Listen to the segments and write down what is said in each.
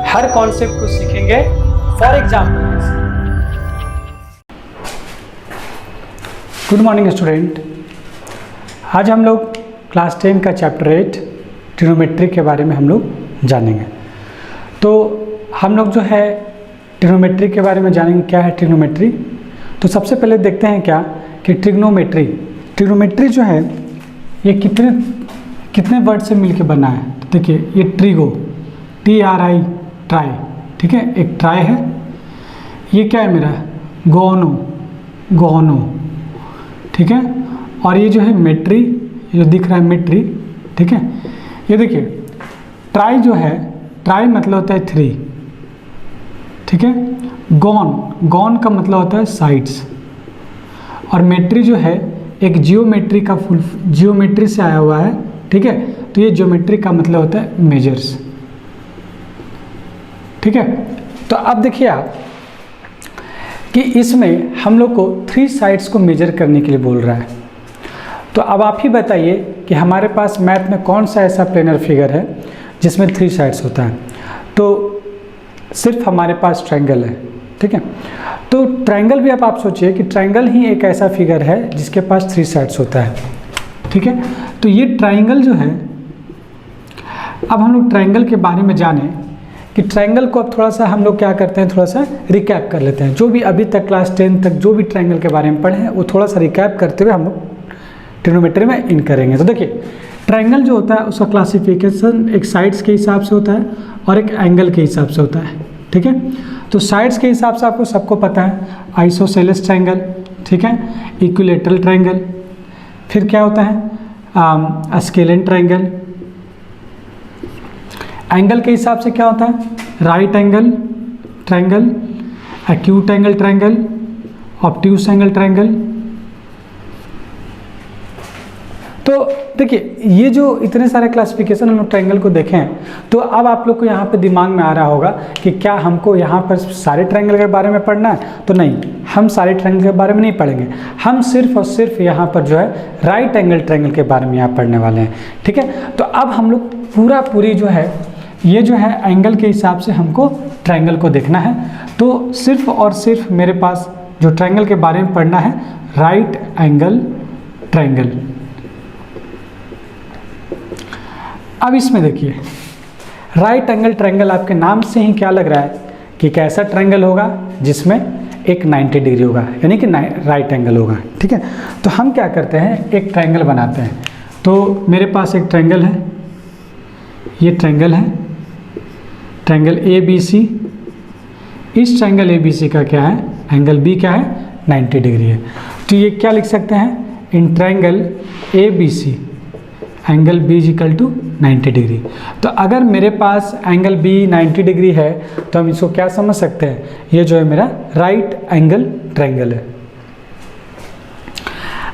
हर concept को सीखेंगे for example. Good morning student, आज हम लोग क्लास 10 का चैप्टर 8 ट्रिग्नोमेट्री के बारे में हम लोग जानेंगे। तो हम लोग जो है ट्रिग्नोमेट्री के बारे में जानेंगे, क्या है ट्रिग्नोमेट्री। तो सबसे पहले देखते हैं क्या कि ट्रिग्नोमेट्री जो है ये कितने वर्ड से मिलके बना है। तो देखिए ये ट्रिगो, TRI, ट्राई, ठीक है, एक ट्राई है। ये क्या है मेरा गोनो, ठीक है। और ये जो है मेट्री, ये जो दिख रहा है मेट्री, ठीक है। ये देखिए ट्राई जो है, ट्राई मतलब होता है 3, ठीक है। गॉन का मतलब होता है साइड्स। और मेट्री जो है एक जियोमेट्री से आया हुआ है, ठीक है। तो ये जियोमेट्री का मतलब होता है मेजर्स, ठीक है। तो अब देखिए आप कि इसमें हम लोग को 3 साइड्स को मेजर करने के लिए बोल रहा है। तो अब आप ही बताइए कि हमारे पास मैथ में कौन सा ऐसा प्लेनर फिगर है जिसमें 3 साइड्स होता है। तो सिर्फ हमारे पास ट्रायंगल है, ठीक है। तो ट्रायंगल भी आप सोचिए कि ट्रायंगल ही एक ऐसा फिगर है जिसके पास 3 साइड्स होता है, ठीक है। तो ये ट्रायंगल जो है, अब हम लोग ट्रायंगल के बारे में जाने कि ट्रायंगल को अब थोड़ा सा हम लोग क्या करते हैं, थोड़ा सा रिकैप कर लेते हैं। जो भी अभी तक क्लास 10 तक जो भी ट्रायंगल के बारे में पढ़े हैं वो थोड़ा सा रिकैप करते हुए हम लोग ट्रिग्नोमेट्री में इन करेंगे। तो देखिए ट्रायंगल जो होता है उसका क्लासिफिकेशन एक साइड्स के हिसाब से होता है और एक एंगल के हिसाब से होता है, ठीक है। तो साइड्स के हिसाब से आपको सबको पता है, आइसोसेलेस ट्रायंगल, ठीक है, इक्विलेटरल ट्रायंगल, फिर क्या होता है स्केलेन ट्रायंगल। एंगल के हिसाब से क्या होता है, right angle triangle, acute angle triangle, obtuse angle triangle. तो देखिए ये जो इतने सारे क्लासिफिकेशन हम लोग ट्रायंगल को देखें हैं, तो अब आप लोग को यहाँ पे दिमाग में आ रहा होगा कि क्या हमको यहाँ पर सारे ट्रायंगल के बारे में पढ़ना है। तो नहीं, हम सारे ट्रायंगल के बारे में नहीं पढ़ेंगे, हम सिर्फ और सिर्फ यहाँ पर जो है राइट एंगल ट्रायंगल के बारे में यहाँ पढ़ने वाले हैं, ठीक है। तो अब हम लोग पूरी जो है ये जो है एंगल के हिसाब से हमको ट्रायंगल को देखना है। तो सिर्फ और सिर्फ मेरे पास जो ट्रायंगल के बारे में पढ़ना है राइट एंगल ट्रायंगल। अब इसमें देखिए राइट एंगल ट्रायंगल, आपके नाम से ही क्या लग रहा है कि कैसा ट्रायंगल होगा जिसमें एक 90 डिग्री होगा, यानी कि राइट एंगल होगा, ठीक है। तो हम क्या करते हैं, एक ट्रायंगल बनाते हैं। तो मेरे पास एक ट्रायंगल है, ये ट्रायंगल है, ट्रायंगल ABC। इस ट्रायंगल ABC का क्या है, एंगल B क्या है, 90 डिग्री है। तो ये क्या लिख सकते हैं, in triangle ABC angle B equal to 90 degree. तो अगर मेरे पास एंगल B 90 डिग्री है तो हम इसको क्या समझ सकते हैं, ये जो है मेरा राइट एंगल ट्रायंगल है।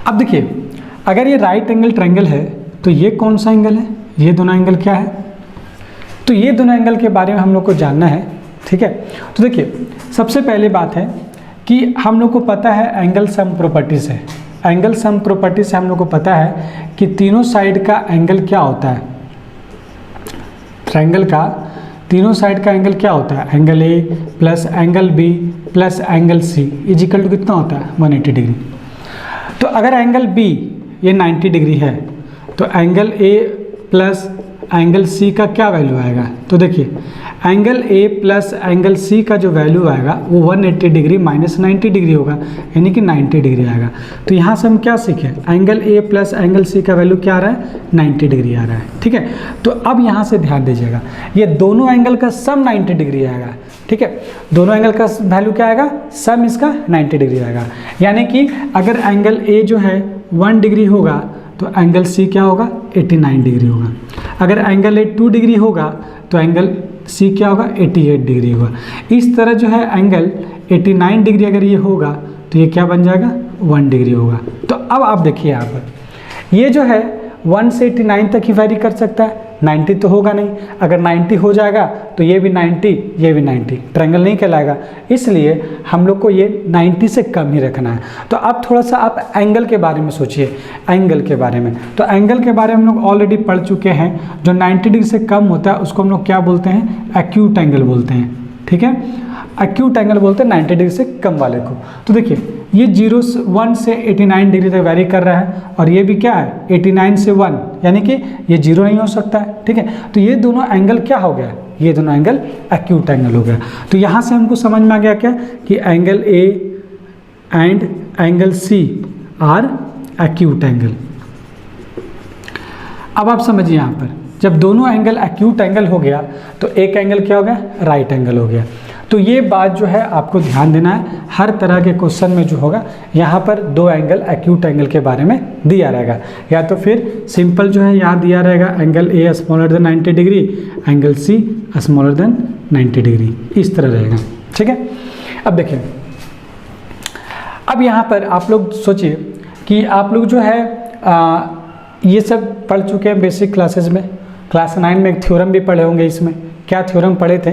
अब देखिए अगर ये राइट एंगल ट्रायंगल है तो ये कौन सा एंगल है, ये दोनों एंगल क्या है। तो ये दोनों एंगल के बारे में हम लोग को जानना है, ठीक है। तो देखिए सबसे पहली बात है कि हम लोग को पता है एंगल सम प्रॉपर्टी से, एंगल सम प्रॉपर्टी से हम लोग को पता है कि तीनों साइड का एंगल क्या होता है, ट्रायंगल का तीनों साइड का एंगल क्या होता है, angle A plus angle B plus angle C is equal to कितना होता है, 180 डिग्री। तो अगर एंगल B ये 90 डिग्री है तो angle A plus angle C का क्या वैल्यू आएगा। तो देखिए angle A plus angle C का जो वैल्यू आएगा वो 180 डिग्री माइनस 90 डिग्री होगा, यानी कि 90 डिग्री आएगा। तो यहाँ से हम क्या सीखे, angle A plus angle C का वैल्यू क्या आ रहा है, 90 डिग्री आ रहा है, ठीक है। तो अब यहाँ से ध्यान दीजिएगा, ये दोनों एंगल का सम 90 डिग्री आएगा, ठीक है। दोनों एंगल का वैल्यू क्या आएगा, सम इसका 90 डिग्री आएगा। यानी कि अगर एंगल A जो है 1 डिग्री होगा तो एंगल C क्या होगा, 89 डिग्री होगा। अगर एंगल A 2 डिग्री होगा तो एंगल C क्या होगा, 88 डिग्री होगा। इस तरह जो है एंगल 89 डिग्री अगर ये होगा तो ये क्या बन जाएगा, 1 डिग्री होगा। तो अब आप देखिए यहाँ पर ये जो है 1 से 89 तक ही वैरी कर सकता है, 90 तो होगा नहीं, अगर 90 हो जाएगा तो ये भी 90, ये भी 90, ट्रायंगल नहीं कहलाएगा। इसलिए हम लोग को ये 90 से कम ही रखना है। तो अब थोड़ा सा आप एंगल के बारे में सोचिए, एंगल के बारे में। तो एंगल के बारे में हम लोग ऑलरेडी पढ़ चुके हैं, जो 90 डिग्री से कम होता है उसको हम लोग क्या बोलते हैं, एक्यूट एंगल बोलते हैं। ठीक है, एक्यूट एंगल बोलते हैं 90 डिग्री से कम वाले को। तो देखिए ये 1 से 89 डिग्री तक वैरी कर रहा है, और ये भी क्या है 89 से 1, यानी कि ये 0 नहीं हो सकता है। ठीक है, तो ये दोनों एंगल क्या हो गया, ये दोनों एंगल एक्यूट एंगल हो गया। तो यहाँ से हमको समझ में आ गया क्या कि angle A and angle C are acute angle. अब आप समझिए यहाँ पर जब दोनों एंगल एक्यूट एंगल हो गया तो एक एंगल क्या हो गया, राइट एंगल हो गया। तो ये बात जो है आपको ध्यान देना है, हर तरह के क्वेश्चन में जो होगा यहाँ पर दो एंगल एक्यूट एंगल के बारे में दिया रहेगा, या तो फिर सिंपल जो है यहाँ दिया रहेगा angle A smaller than 90 degree, angle C smaller than 90 degree, इस तरह रहेगा। ठीक है, अब देखिए, अब यहाँ पर आप लोग सोचिए कि आप लोग जो है ये सब पढ़ चुके हैं बेसिक क्लासेस में। क्लास 9 में एक थ्योरम भी पढ़े होंगे। इसमें क्या थ्योरम पढ़े थे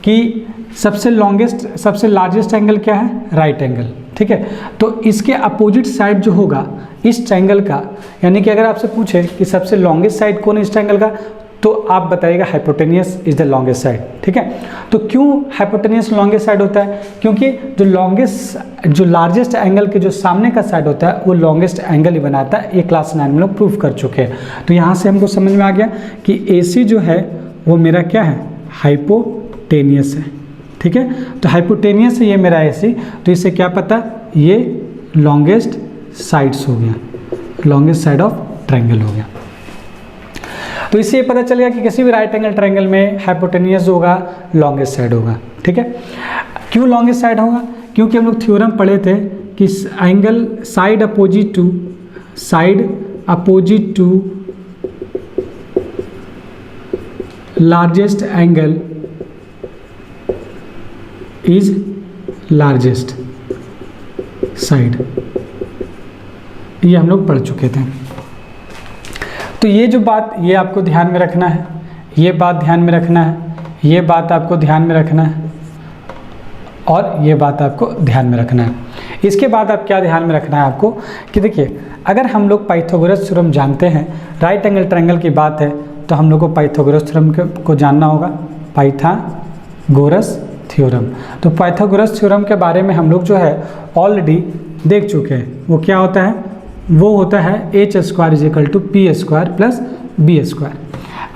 कि सबसे लॉन्गेस्ट सबसे लार्जेस्ट एंगल क्या है, राइट एंगल। ठीक है, तो इसके अपोजिट साइड जो होगा इस ट्रायंगल का, यानी कि अगर आपसे पूछे कि सबसे लॉन्गेस्ट साइड कौन है इस ट्रायंगल का, तो आप बताइएगा hypotenuse is the longest side. ठीक है, तो क्यों हाइपोटेनियस लॉन्गेस्ट साइड होता है, क्योंकि जो लार्जेस्ट एंगल के जो सामने का साइड होता है वो लॉन्गेस्ट एंगल ही बनाता है। ये क्लास 9 में लोग प्रूफ कर चुके हैं। तो यहाँ से हमको समझ में आ गया कि AC जो है वो मेरा क्या है, हाइपोटेनियस है। ठीक है, तो हाइपोटेनियस है ये मेरा AC, तो इससे क्या पता, ये लॉन्गेस्ट साइड्स हो गया, लॉन्गेस्ट साइड ऑफ ट्रायंगल हो गया। तो इससे ये पता चल गया कि किसी भी राइट एंगल ट्रायंगल में हाइपोटेनियस होगा, लॉन्गेस्ट साइड होगा। ठीक है, क्यों लॉन्गेस्ट साइड होगा, क्योंकि हम लोग थ्योरम पढ़े थे कि angle side opposite to largest angle is largest side, ये हम लोग पढ़ चुके थे। तो ये जो बात, ये आपको ध्यान में रखना है, ये बात ध्यान में रखना है, ये बात आपको ध्यान में रखना है, और ये बात आपको ध्यान में रखना है। इसके बाद आप क्या ध्यान में रखना है आपको कि देखिए, अगर हम लोग पाइथागोरस थ्योरम जानते हैं, राइट एंगल ट्रायंगल की बात है, तो हम लोग को पाइथागोरस थ्योरम को जानना होगा, पाइथागोरस थ्योरम। तो पाइथागोरस थ्योरम के बारे में हम लोग जो है ऑलरेडी देख चुके हैं। वो क्या होता है, वो होता है h² = p² + b²।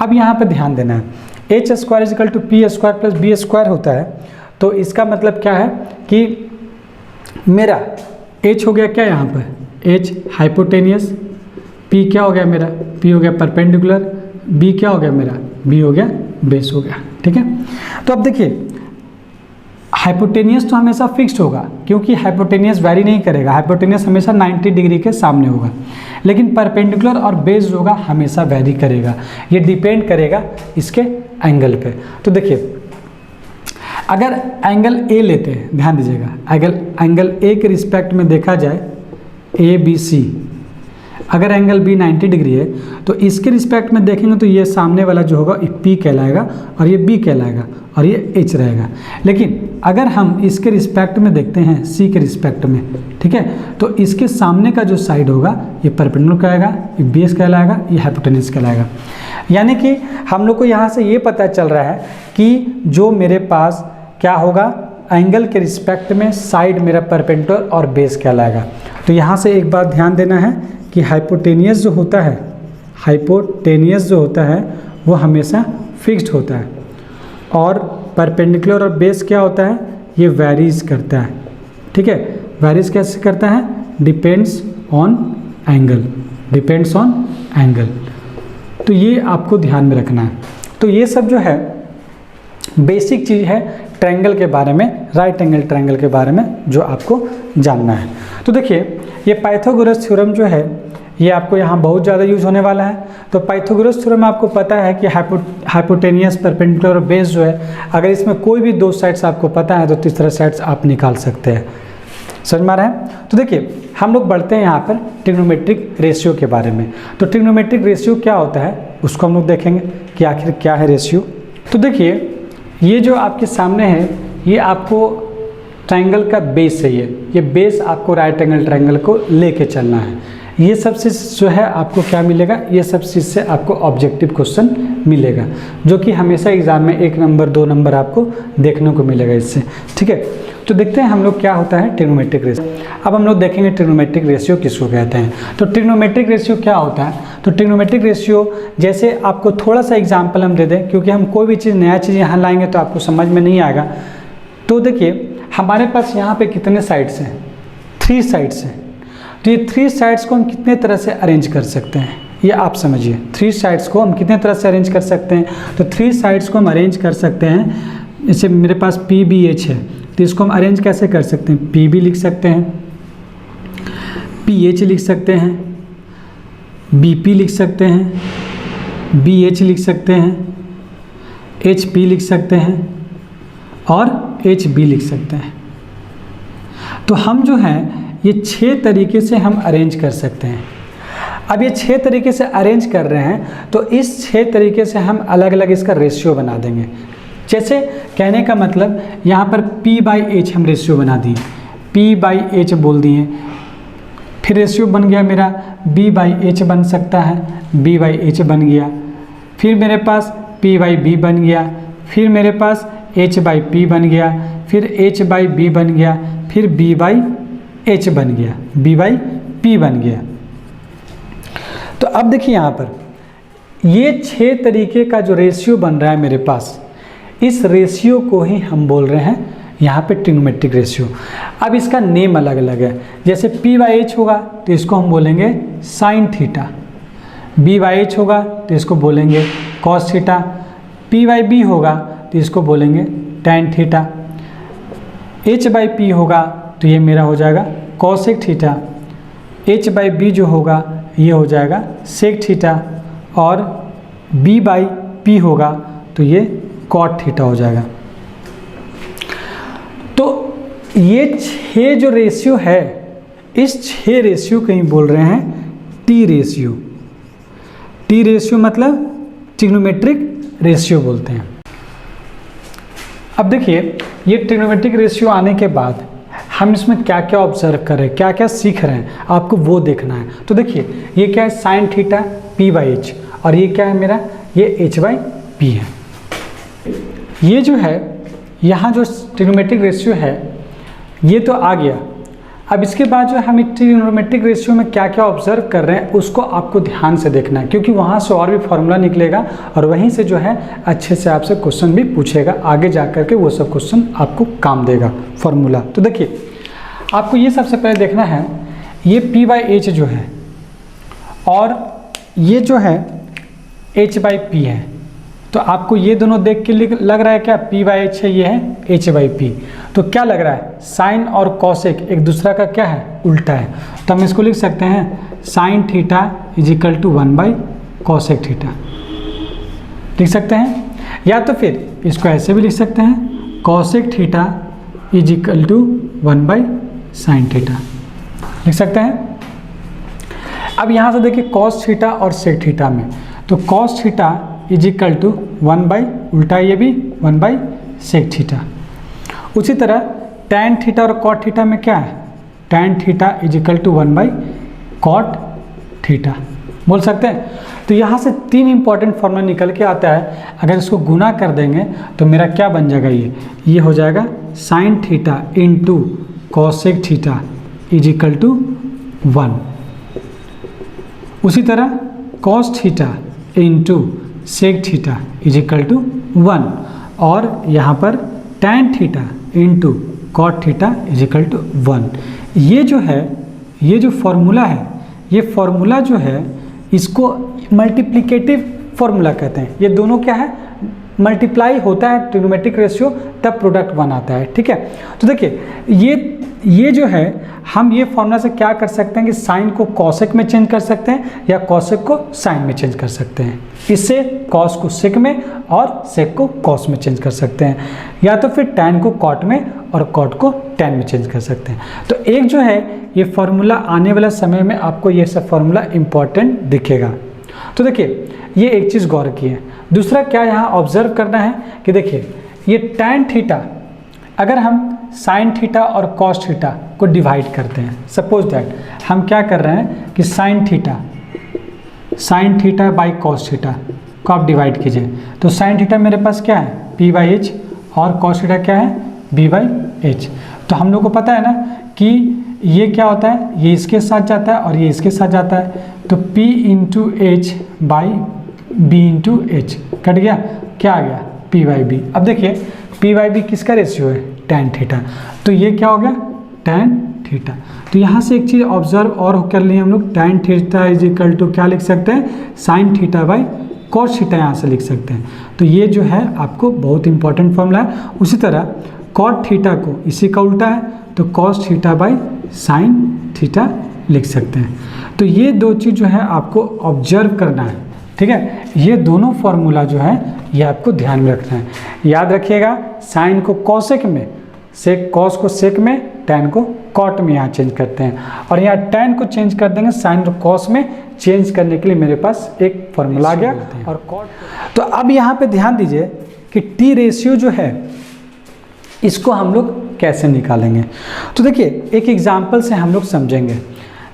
अब यहाँ पे ध्यान देना है, h² = p² + b² होता है, तो इसका मतलब क्या है कि मेरा h हो गया क्या यहाँ पर, h हाइपोटेनियस, p क्या हो गया मेरा, p हो गया परपेंडिकुलर, b क्या हो गया मेरा, b हो गया बेस हो गया। ठीक है, तो अब देखिए हाइपोटेनियस तो हमेशा फिक्स्ड होगा, क्योंकि हाइपोटेनियस वैरी नहीं करेगा, हाइपोटेनियस हमेशा 90 डिग्री के सामने होगा। लेकिन परपेंडिकुलर और बेस्ड होगा हमेशा वैरी करेगा, ये डिपेंड करेगा इसके एंगल पे। तो देखिए, अगर एंगल A लेते हैं, ध्यान दीजिएगा, अगर एंगल A के रिस्पेक्ट में देखा जाए ABC, अगर एंगल B 90 डिग्री है तो इसके रिस्पेक्ट में देखेंगे तो ये सामने वाला जो होगा P कहलाएगा, और ये B कहलाएगा, और ये H रहेगा। लेकिन अगर हम इसके रिस्पेक्ट में देखते हैं C के रिस्पेक्ट में, ठीक है, तो इसके सामने का जो साइड होगा ये परपेंडिकुलर कहलाएगा, ये बेस कहलाएगा, ये हाइपोटेनियस कहलाएगा। यानी कि हम लोग को यहाँ से ये पता चल रहा है कि जो मेरे पास क्या होगा, एंगल के रिस्पेक्ट में साइड मेरा परपेंडिकुलर और बेस कहलाएगा। तो यहाँ से एक बात ध्यान देना है कि हाइपोटेनियस जो होता है वो हमेशा फिक्स्ड होता है, और परपेंडिकुलर और बेस क्या होता है, ये वैरीज करता है। ठीक है, वैरीज कैसे करता है, डिपेंड्स ऑन एंगल। तो ये आपको ध्यान में रखना है। तो ये सब जो है बेसिक चीज़ है ट्रायंगल के बारे में, राइट एंगल ट्रायंगल के बारे में जो आपको जानना है। तो देखिए, ये पाइथागोरस थ्योरम जो है ये आपको यहाँ बहुत ज़्यादा यूज होने वाला है। तो पाइथागोरस थ्योरम आपको पता है कि हाइपोटेनियस, परपेंडिकुलर और बेस जो है, अगर इसमें कोई भी दो साइड्स आपको पता है तो तीसरा साइड्स आप निकाल सकते हैं। समझ में आ रहा है। तो देखिए हम लोग बढ़ते हैं यहाँ पर ट्रिग्नोमेट्रिक रेशियो के बारे में। तो ट्रिग्नोमेट्रिक रेशियो क्या होता है, उसको हम लोग देखेंगे कि आखिर क्या है रेशियो। तो देखिए ये जो आपके सामने है ये आपको ट्रायंगल का बेस है, ये बेस आपको राइट एंगल ट्रायंगल को लेके चलना है। ये सब चीज़ जो है आपको क्या मिलेगा, ये सब चीज़ से आपको ऑब्जेक्टिव क्वेश्चन मिलेगा जो कि हमेशा एग्जाम में 1 नंबर 2 नंबर आपको देखने को मिलेगा इससे। ठीक है, तो देखते हैं हम लोग क्या होता है ट्रिग्नोमेट्रिक रेशियो। अब हम लोग देखेंगे ट्रिग्नोमेट्रिक रेशियो किसको कहते हैं। तो ट्रिग्नोमेट्रिक रेशियो क्या होता है, तो ट्रिग्नोमेट्रिक रेशियो जैसे आपको थोड़ा सा एग्जाम्पल हम दे दें, क्योंकि हम कोई भी चीज़ नया चीज़ यहाँ लाएंगे तो आपको समझ में नहीं आएगा। तो देखिए हमारे पास यहाँ पे कितने साइड्स हैं, 3 साइड्स हैं। तो ये 3 साइड्स को हम कितने तरह से अरेंज कर सकते हैं, ये आप समझिए। 3 साइड्स को हम कितने तरह से अरेंज कर सकते हैं, तो 3 साइड्स को हम अरेंज कर सकते हैं। जैसे मेरे पास PBH है तो इसको हम अरेंज कैसे कर सकते हैं, PB लिख सकते हैं, PH लिख सकते हैं, BP लिख सकते हैं, BH लिख सकते हैं, HP लिख सकते हैं और HB लिख सकते हैं। तो हम जो है ये 6 तरीके से हम अरेंज कर सकते हैं। अब ये 6 तरीके से अरेंज कर रहे हैं तो इस 6 तरीके से हम अलग अलग इसका रेशियो बना देंगे। जैसे कहने का मतलब यहाँ पर P/H हम रेशियो बना दिए, P/H बोल दिए, फिर रेशियो बन गया मेरा B/H बन सकता है, B/H बन गया, फिर मेरे पास P/B बन गया, फिर मेरे पास H/P बन गया, फिर H/B बन गया, फिर B/H बन गया, B/P बन गया। तो अब देखिए यहाँ पर ये 6 तरीके का जो रेशियो बन रहा है मेरे पास, इस रेशियो को ही हम बोल रहे हैं यहाँ पे ट्रिग्नोमेट्रिक रेशियो। अब इसका नेम अलग अलग है। जैसे P/H होगा तो इसको हम बोलेंगे साइन थीटा, B/H होगा तो इसको बोलेंगे कॉस थीटा, P/B होगा तो इसको बोलेंगे टैन थीटा, H/P होगा तो ये मेरा हो जाएगा कॉसेक थीटा, H/B जो होगा ये हो जाएगा सेक थीटा और B/P होगा तो ये कॉट थीटा हो जाएगा। तो ये 6 जो रेशियो है, इस 6 रेशियो को ही बोल रहे हैं T रेशियो। T रेशियो मतलब ट्रिग्नोमेट्रिक रेशियो बोलते हैं। अब देखिए ये ट्रिग्नोमेट्रिक रेशियो आने के बाद हम इसमें क्या क्या ऑब्जर्व कर रहे हैं, क्या क्या सीख रहे हैं, आपको वो देखना है। तो देखिए ये क्या है, साइन थीटा P/H और ये क्या है मेरा, ये H/P है। ये जो है यहाँ जो ट्रिग्नोमेट्रिक रेशियो है ये तो आ गया। अब इसके बाद जो हम ट्रिग्नोमेट्रिक रेशियो में क्या क्या ऑब्जर्व कर रहे हैं उसको आपको ध्यान से देखना है, क्योंकि वहाँ से और भी फॉर्मूला निकलेगा और वहीं से जो है अच्छे से आपसे क्वेश्चन भी पूछेगा, आगे जा कर के वो सब क्वेश्चन आपको काम देगा फॉर्मूला। तो देखिए आपको ये सबसे पहले देखना है, ये P/H जो है और ये जो है H/P है। तो आपको ये दोनों देख के लग रहा है क्या, P/H है, ये है H/P। तो क्या लग रहा है, साइन और कॉसेक एक दूसरा का क्या है, उल्टा है। तो हम इसको लिख सकते हैं साइन थीटा = 1/कॉसेक थीटा लिख सकते हैं, या तो फिर इसको ऐसे भी लिख सकते हैं कॉसेक थीटा = 1/साइन थीटा लिख सकते हैं। अब यहाँ से देखिए कॉस थीटा और सेक थीटा में, तो कॉस थीटा = 1/ उल्टा ये भी 1/सेक थीटा। उसी तरह टैन थीटा और कॉट थीटा में क्या है, टैन थीटा = 1/कॉट थीटा बोल सकते हैं। तो यहाँ से 3 इंपॉर्टेंट फॉर्मूला निकल के आता है। अगर इसको गुना कर देंगे तो मेरा क्या बन जाएगा, ये हो जाएगा साइन थीटा × कॉसेक थीटा = 1। उसी तरह कॉस थीटा × सेक थीटा = 1 और यहाँ पर टैन थीटा × कॉट थीटा = 1। ये जो है, ये जो फॉर्मूला है, ये फॉर्मूला जो है इसको मल्टीप्लिकेटिव फॉर्मूला कहते हैं। ये दोनों क्या है, मल्टीप्लाई होता है ट्रिग्नोमेट्रिक रेशियो तब प्रोडक्ट 1 आता है। ठीक है, तो देखिए ये जो है हम ये फॉर्मूला से क्या कर सकते हैं कि साइन को कॉसेक में चेंज कर सकते हैं या कॉसेक को साइन में चेंज कर सकते हैं। इससे कॉस को सेक में और सेक को कॉस में चेंज कर सकते हैं, या तो फिर टैन को कॉट में और कॉट को टैन में चेंज कर सकते हैं। तो एक जो है ये फार्मूला आने वाला समय में आपको ये सब फार्मूला इम्पॉर्टेंट दिखेगा। तो देखिए ये एक चीज़ गौर की है। दूसरा क्या यहाँ ऑब्जर्व करना है कि देखिए ये टैन थीटा अगर हम साइन थीटा और कॉस थीटा को डिवाइड करते हैं, सपोज दैट हम क्या कर रहे हैं कि sign theta by cos theta को आप डिवाइड कीजिए, तो साइन थीटा मेरे पास क्या है p बाई एच और कॉस थीटा क्या है b बाई एच। तो हम लोग को पता है ना कि ये क्या होता है, ये इसके साथ जाता है और ये इसके साथ जाता है, तो p into H by B into H cut गया, क्या आ गया p बाई बी। अब देखिए p बाई बी किसका रेशियो है, टैन थीटा, तो ये क्या हो गया टैन थीटा। तो यहाँ से एक चीज़ ऑब्जर्व और कर लिए हम लोग, tan theta is equal to क्या लिख सकते हैं sine theta by cos theta यहाँ से लिख सकते हैं। तो ये जो है आपको बहुत इंपॉर्टेंट फॉर्मूला है। उसी तरह कॉट थीटा को इसी का उल्टा है, तो cos theta by sine theta लिख सकते हैं। तो ये दो चीज़ जो है आपको ऑब्जर्व करना है, ठीक है। ये दोनों फॉर्मूला जो है ये आपको ध्यान में रखना है। याद रखिएगा साइन को कॉसेक में, सेक कॉस को सेक में, टैन को कॉट में यहाँ चेंज करते हैं, और यहाँ टैन को चेंज कर देंगे साइन को कॉस में। चेंज करने के लिए मेरे पास एक फॉर्मूला आ गया और कॉट। तो अब यहाँ पे ध्यान दीजिए कि टी रेशियो जो है इसको हम लोग कैसे निकालेंगे। तो देखिए एक एग्जाम्पल से हम लोग समझेंगे।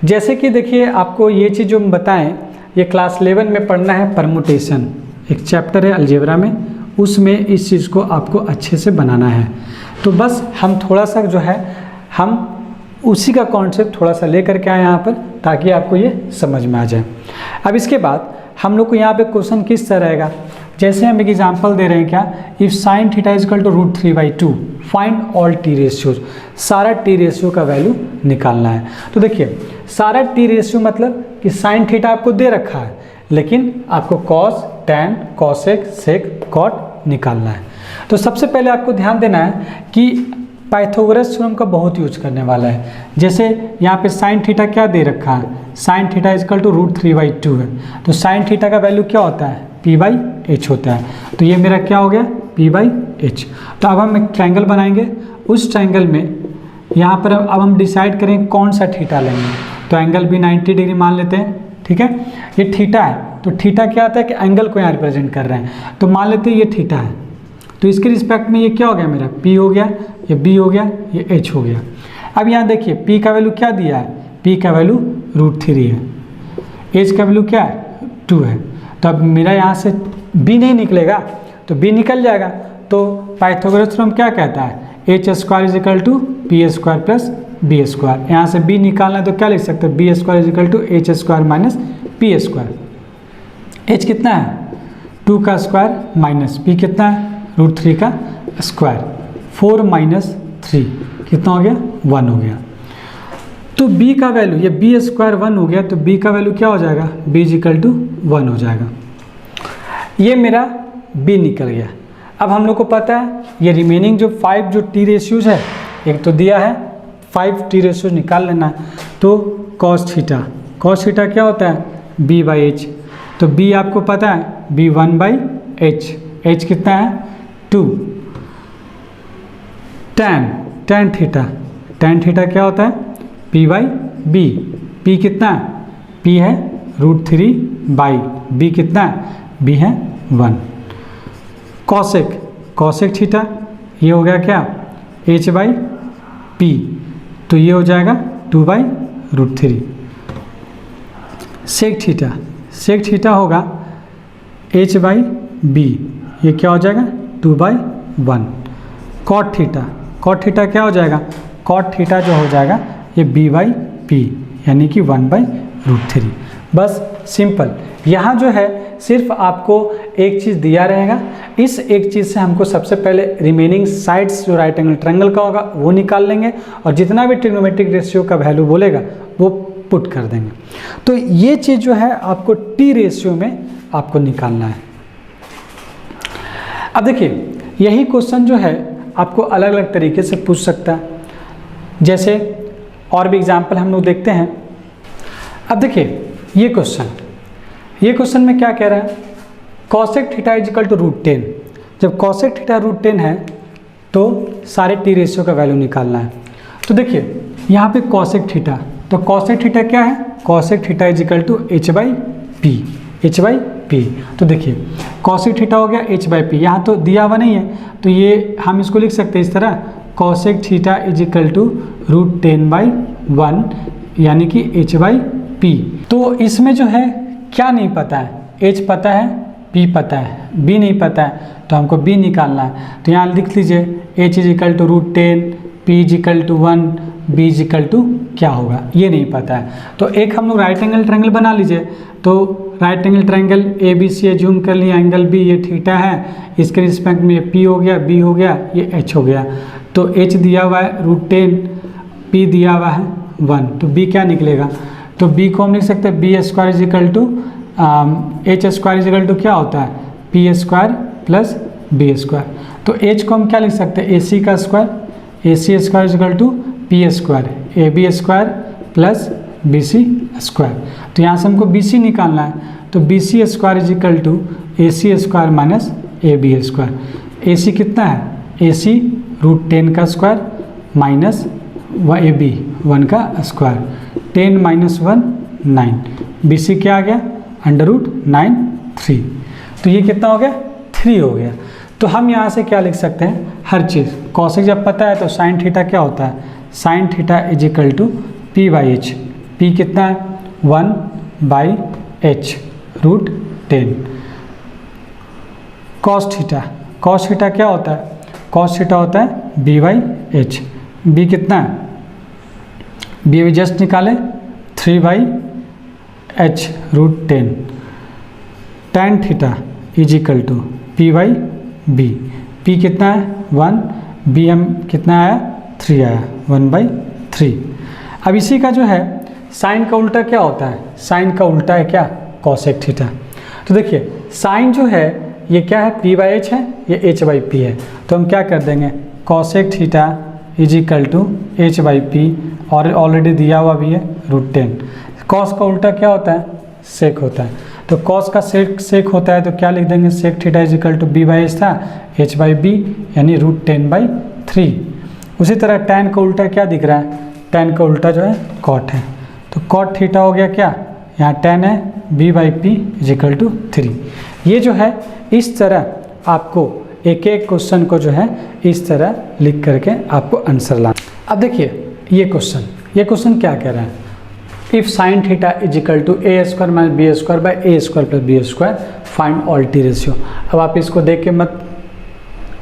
जैसे कि देखिए आपको ये चीज़ जो हम बताएं, ये क्लास 11 में पढ़ना है परमुटेशन, एक चैप्टर है अलजेब्रा में, उसमें इस चीज़ को आपको अच्छे से बनाना है। तो बस हम थोड़ा सा जो है हम उसी का कॉन्सेप्ट थोड़ा सा लेकर के आए यहाँ पर, ताकि आपको ये समझ में आ जाए। अब इसके बाद हम लोग को यहाँ पे क्वेश्चन किस तरह रहेगा, जैसे हम एक एग्जांपल दे रहे हैं क्या, if sine theta is equal to √3/2 find all T ratios, सारा टी रेशियो का वैल्यू निकालना है। तो देखिए सारा टी रेशियो मतलब कि साइन थीटा आपको दे रखा है, लेकिन आपको कॉस, टैन, कॉसेक, सेक, कॉट निकालना है। तो सबसे पहले आपको ध्यान देना है कि पाइथागोरस थ्योरम का बहुत यूज करने वाला है। जैसे यहाँ पे साइन थीटा क्या दे रखा है, sine theta is equal to √3/2 है, तो साइन थीटा का वैल्यू क्या होता है p बाई एच होता है। तो ये मेरा क्या हो गया p बाई एच। तो अब हम एक ट्रायंगल बनाएंगे, उस ट्रायंगल में यहाँ पर अब हम डिसाइड करें कौन सा थीटा लेंगे। तो एंगल भी 90 डिग्री मान लेते हैं, ठीक है। ये थीटा है, तो थीटा क्या आता है कि एंगल को यहाँ रिप्रेजेंट कर रहे हैं, तो मान लेते हैं ये थीटा है। तो इसके रिस्पेक्ट में ये क्या हो गया मेरा p हो गया, ये b हो गया, ये h हो गया। अब यहाँ देखिए p का वैल्यू क्या दिया है, p का वैल्यू √3 है, h का वैल्यू क्या है 2 है। तो अब मेरा यहाँ से b नहीं निकलेगा, तो b निकल जाएगा। तो पाइथागोरस थ्योरम क्या कहता है, h² is equal to p² plus b²। यहाँ से b निकालना है तो क्या लिख सकते हैं, b² is equal to h² minus p²। h कितना है 2 का स्क्वायर माइनस p कितना है √3 का स्क्वायर, 4 माइनस 3 कितना हो गया 1 हो गया। तो b का वैल्यू, ये b² 1 हो गया, तो b का वैल्यू क्या हो जाएगा, b इज इक्वल टू 1 हो जाएगा। ये मेरा b निकल गया। अब हम लोग को पता है ये रिमेनिंग जो 5 जो टी रेशियोज है, एक तो दिया है 5 टी रेशियोज निकाल लेना है। तो कॉस थीटा क्या होता है b बाई एच, तो b आपको पता है b 1/h, h कितना है 2। टैन थीटा क्या होता है p बाई बी, p कितना है p है √3 बाई b कितना है b है 1। कॉसेक थीटा ये हो गया क्या h बाई p, तो ये हो जाएगा 2/√3। सेक थीटा होगा h बाई b, ये क्या हो जाएगा 2/1। कॉट थीटा क्या हो जाएगा, कॉट थीटा जो हो जाएगा ये b बाई p, यानी कि 1/√3। बस सिंपल। यहाँ जो है सिर्फ आपको एक चीज़ दिया रहेगा, इस एक चीज़ से हमको सबसे पहले रिमेनिंग साइड्स जो राइट एंगल ट्रायंगल का होगा वो निकाल लेंगे, और जितना भी ट्रिग्नोमेट्रिक रेशियो का वैल्यू बोलेगा वो पुट कर देंगे। तो ये चीज़ जो है आपको टी रेशियो में आपको निकालना है। अब देखिए यही क्वेश्चन जो है आपको अलग अलग तरीके से पूछ सकता है, जैसे और भी एग्जाम्पल हम लोग देखते हैं। अब देखिए ये क्वेश्चन में क्या कह रहा है, cosec theta is equal to √10। जब कॉसेक थीटा √10 है तो सारे टी रेशियो का वैल्यू निकालना है। तो देखिए यहाँ पे कॉसेक थीटा, तो कॉसेक थीटा क्या है, cosec theta is equal to h by P. तो देखिए कॉसेक थीटा हो गया एच बाई पी, यहाँ तो दिया हुआ नहीं है तो ये हम इसको लिख सकते हैं इस तरह, cosec theta is equal to √10/1 यानी कि एच बाई पी। तो इसमें जो है क्या नहीं पता है, एच पता है, पी पता है, बी नहीं पता है तो हमको बी निकालना है। तो यहाँ लिख लीजिए H is equal to √10, P is equal to 1, B is equal to क्या होगा ये नहीं पता है। तो एक हम लोग राइट एंगल ट्रायंगल बना लीजिए। तो right angle triangle A B C zoom कर लिया, एंगल बी ये थीटा है, इसके रिस्पेक्ट में ये पी हो गया, बी हो गया, ये एच हो गया। तो एच दिया हुआ है √10, पी दिया हुआ है 1, तो बी क्या निकलेगा, तो बी को हम लिख सकते हैं B square is equal to H square is equal to क्या होता है P square plus B square. तो एच को हम क्या लिख सकते हैं ए सी का square, A C square is equal to P square, A B square plus B C square. तो यहाँ से हमको बी सी निकालना है, तो B C square is equal to A C square minus A B square. A C कितना है, ए सी √10 का स्क्वायर माइनस ए बी 1 का स्क्वायर, 10 - 1 9, बी सी क्या आ गया √9 3। तो ये कितना हो गया 3 हो गया। तो हम यहाँ से क्या लिख सकते हैं, हर चीज़ कॉसेक जब पता है तो साइन थीटा क्या होता है, sine theta is equal to P by H, P कितना है 1/h √10। कॉस थीटा क्या होता है, कॉस थीटा होता है b/h, बी कितना है, बी अभी जस्ट निकाले 3/h √10। tan theta is equal to p/b, p कितना है 1, b हम कितना आया 3 आया 1/3। अब इसी का जो है साइन का उल्टा क्या होता है, साइन का उल्टा है क्या कॉसेक थीटा। तो देखिए साइन जो है ये क्या है p/h है, ये h/p है, तो हम क्या कर देंगे cosec theta is equal to h/p, और ऑलरेडी दिया हुआ भी है √10। कॉस का उल्टा क्या होता है सेक होता है, तो कॉस का सेक होता है तो क्या लिख देंगे sec theta is equal to b/h था h/b यानी √10/3। उसी तरह टैन का उल्टा क्या दिख रहा है, टैन का उल्टा जो है कॉट है, तो कॉट थीटा हो गया क्या, यहाँ टैन है b/p इज इक्वल टू 3। ये जो है इस तरह आपको एक एक क्वेश्चन को जो है इस तरह लिख करके आपको आंसर लाना। अब देखिए ये क्वेश्चन क्या कह रहा है, if sine theta is equal to a square minus B square by a square plus B square find all T ratio. अब आप इसको देख के मत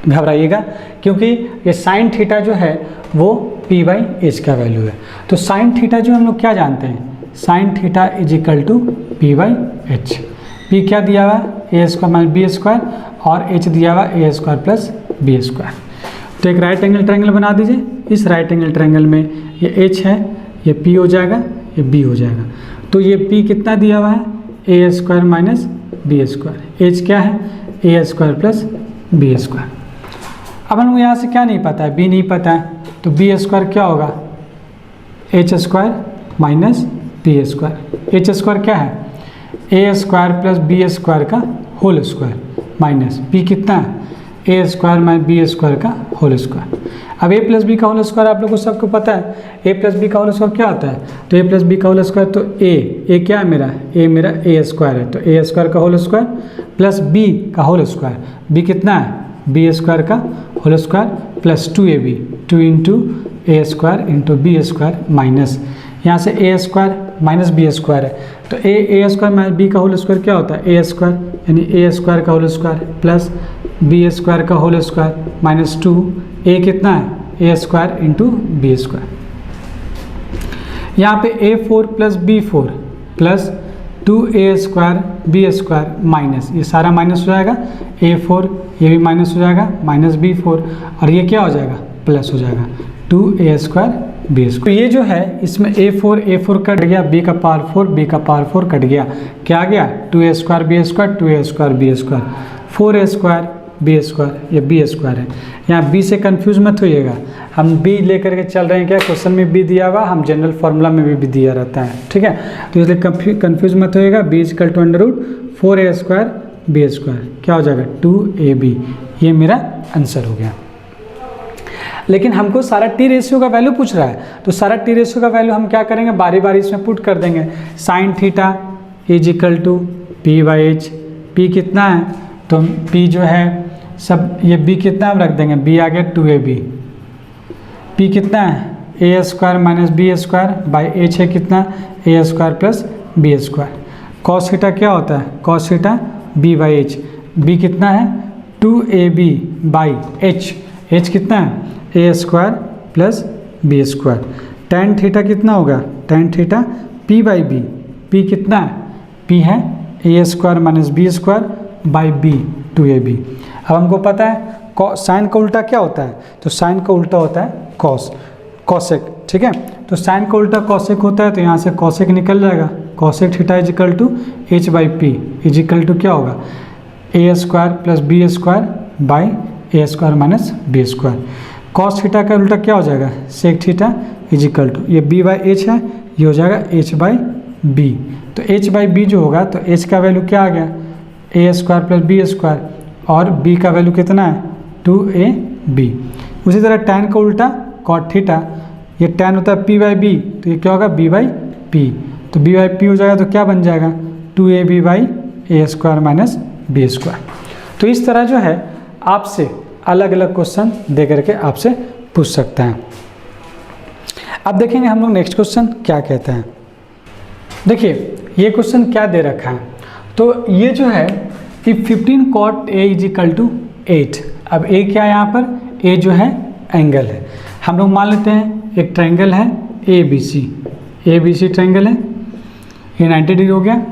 घबराइएगा क्योंकि ये साइन थीटा जो है वो p/h का वैल्यू है। तो साइन थीटा जो हम लोग क्या जानते हैं, sine theta is equal to p/h। p क्या दिया हुआ है a square minus B square और h दिया हुआ a square plus B square. तो एक राइट एंगल ट्रायंगल बना दीजिए, इस राइट एंगल ट्रायंगल में ये h है, ये p हो जाएगा, ये b हो जाएगा। तो ये p कितना दिया हुआ है a square minus B square, h क्या है a square plus B square. अब हम यहाँ से क्या नहीं पता है, b नहीं पता है, तो बी स्क्वायर क्या होगा h square minus B square. h square क्या है a square plus B square का होल स्क्वायर माइनस b कितना है a square minus B square का होल स्क्वायर। अब a प्लस बी का होल स्क्वायर आप लोगों को सबको पता है, a प्लस बी का होल स्क्वायर क्या होता है, तो a प्लस बी का होल स्क्वायर, तो a क्या है मेरा a स्क्वायर है, तो a स्क्वायर का होल स्क्वायर प्लस b का होल स्क्वायर, b कितना है b स्क्वायर का whole square plus 2ab, 2 into a square into B square minus यहाँ से a square minus B square है, तो a स्क्वायर माइनस बी का होल स्क्वायर क्या होता है a स्क्वायर, यानी a स्क्वायर का whole square plus B square का होल स्क्वायर माइनस 2, a कितना है a square into B square. यहाँ पे a4 plus b4 plus 2a square B square minus, ये सारा माइनस हो जाएगा, a4 ये भी माइनस हो जाएगा माइनस b4, और ये क्या हो जाएगा प्लस हो जाएगा 2a स्क्वायर बी स्क्वायर। तो ये जो है इसमें a4 कट गया, b का पावर 4 b का पावर 4 कट गया, क्या आ गया 2a square B square 2a square B square, 4a square B square, ये बी स्क्वायर है। यहाँ b से कंफ्यूज मत होइएगा, हम b लेकर के चल रहे हैं, क्या क्वेश्चन में b दिया हुआ, हम जनरल फार्मूला में भी दिया रहता है, ठीक है। तो इसलिए कंफ्यूज मत होइएगा, b equal to √4a square B square क्या हो जाएगा 2ab, ये मेरा आंसर हो गया। लेकिन हमको सारा टी रेशियो का वैल्यू पूछ रहा है, तो सारा टी रेशियो का वैल्यू हम क्या करेंगे बारी बारी इसमें पुट कर देंगे। Sine theta is equal to p/h, P कितना है, तो पी जो है सब ये बी कितना हम रख देंगे, बी आ गया 2ab। पी कितना है, A square minus B square by H है कितना, A square plus B square. Cos theta क्या होता है, cos theta B by H. B कितना है 2ab बाई एच कितना है, A square plus B square. Tan theta कितना होगा, tan theta P by B. P कितना है, पी है A square minus B square by B 2ab। अब हमको पता है साइन का उल्टा क्या होता है, तो साइन का उल्टा होता है कॉस, कॉसेक, ठीक है। तो साइन का उल्टा कॉसेक होता है, तो यहाँ से कॉसेक निकल जाएगा। Cosec theta is equal to H by P is equal to क्या होगा, A square plus B square by A square minus B square. Cos theta का उल्टा क्या हो जाएगा, sec theta is equal to, ये बी बाई एच है, ये हो जाएगा एच बाई बी। तो एच बाई बी जो होगा, तो एच का वैल्यू क्या आ गया, A square plus B square, और बी का वैल्यू कितना है 2ab। उसी तरह टैन का उल्टा कॉट थीटा, ये टैन होता है पी बाई बी, तो ये क्या होगा बी बाई पी। तो बी बाई पी हो जाएगा, तो क्या बन जाएगा 2ab by A square minus B square. तो इस तरह जो है आपसे अलग अलग क्वेश्चन दे करके आपसे पूछ सकते हैं। अब देखेंगे हम लोग नेक्स्ट क्वेश्चन क्या कहते हैं। देखिए ये क्वेश्चन क्या दे रखा है, तो ये जो है कि 15 cot a is equal to 8। अब a क्या है यहाँ पर, a जो है एंगल है। हम लोग मान लेते हैं एक ट्रायंगल है ABC ट्रायंगल है, ये 90 डिग्री हो गया।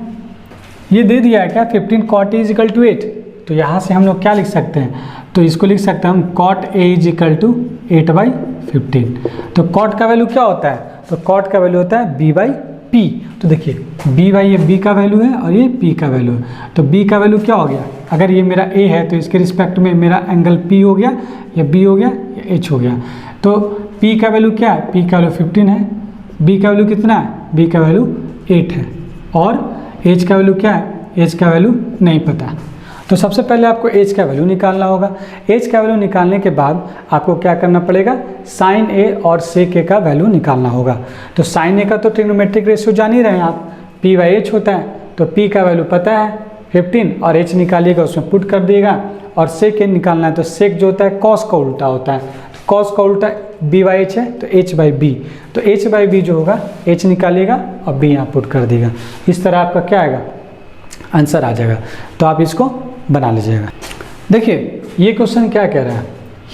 ये दे दिया है क्या 15 cot a is equal to 8, तो यहाँ से हम लोग क्या लिख सकते हैं, तो इसको लिख सकते हैं हम cot a is equal to 8/15। तो cot का वैल्यू क्या होता है, तो cot का वैल्यू होता है b बाई पी। तो देखिए b बाई ये b का वैल्यू है और ये p का वैल्यू है, तो b का वैल्यू क्या हो गया, अगर ये मेरा a है तो इसके रिस्पेक्ट में मेरा एंगल p हो गया, या b हो गया या h हो गया। तो p का वैल्यू क्या है, p का वैल्यू 15 है, b का वैल्यू कितना है, b का वैल्यू 8 है, और h का वैल्यू क्या है, h का वैल्यू नहीं पता। तो सबसे पहले आपको h का वैल्यू निकालना होगा। h का वैल्यू निकालने के बाद आपको क्या करना पड़ेगा, साइन a और सेक a का वैल्यू निकालना होगा। तो साइन a का तो ट्रिग्नोमेट्रिक रेशियो जान ही रहे हैं आप, p बाई h होता है, तो p का वैल्यू पता है 15 और h निकालिएगा उसमें पुट कर दिएगा। और सेक a निकालना है, तो सेक जो होता है कॉस का उल्टा होता है, कॉस का उल्टा b बाई h है, तो h बाई b। तो h बाई b जो होगा h निकालिएगा और b यहाँ पुट कर देगा। इस तरह आपका क्या आएगा, आंसर आ जाएगा। तो आप इसको बना लीजिएगा। देखिए ये क्वेश्चन क्या कह रहा है,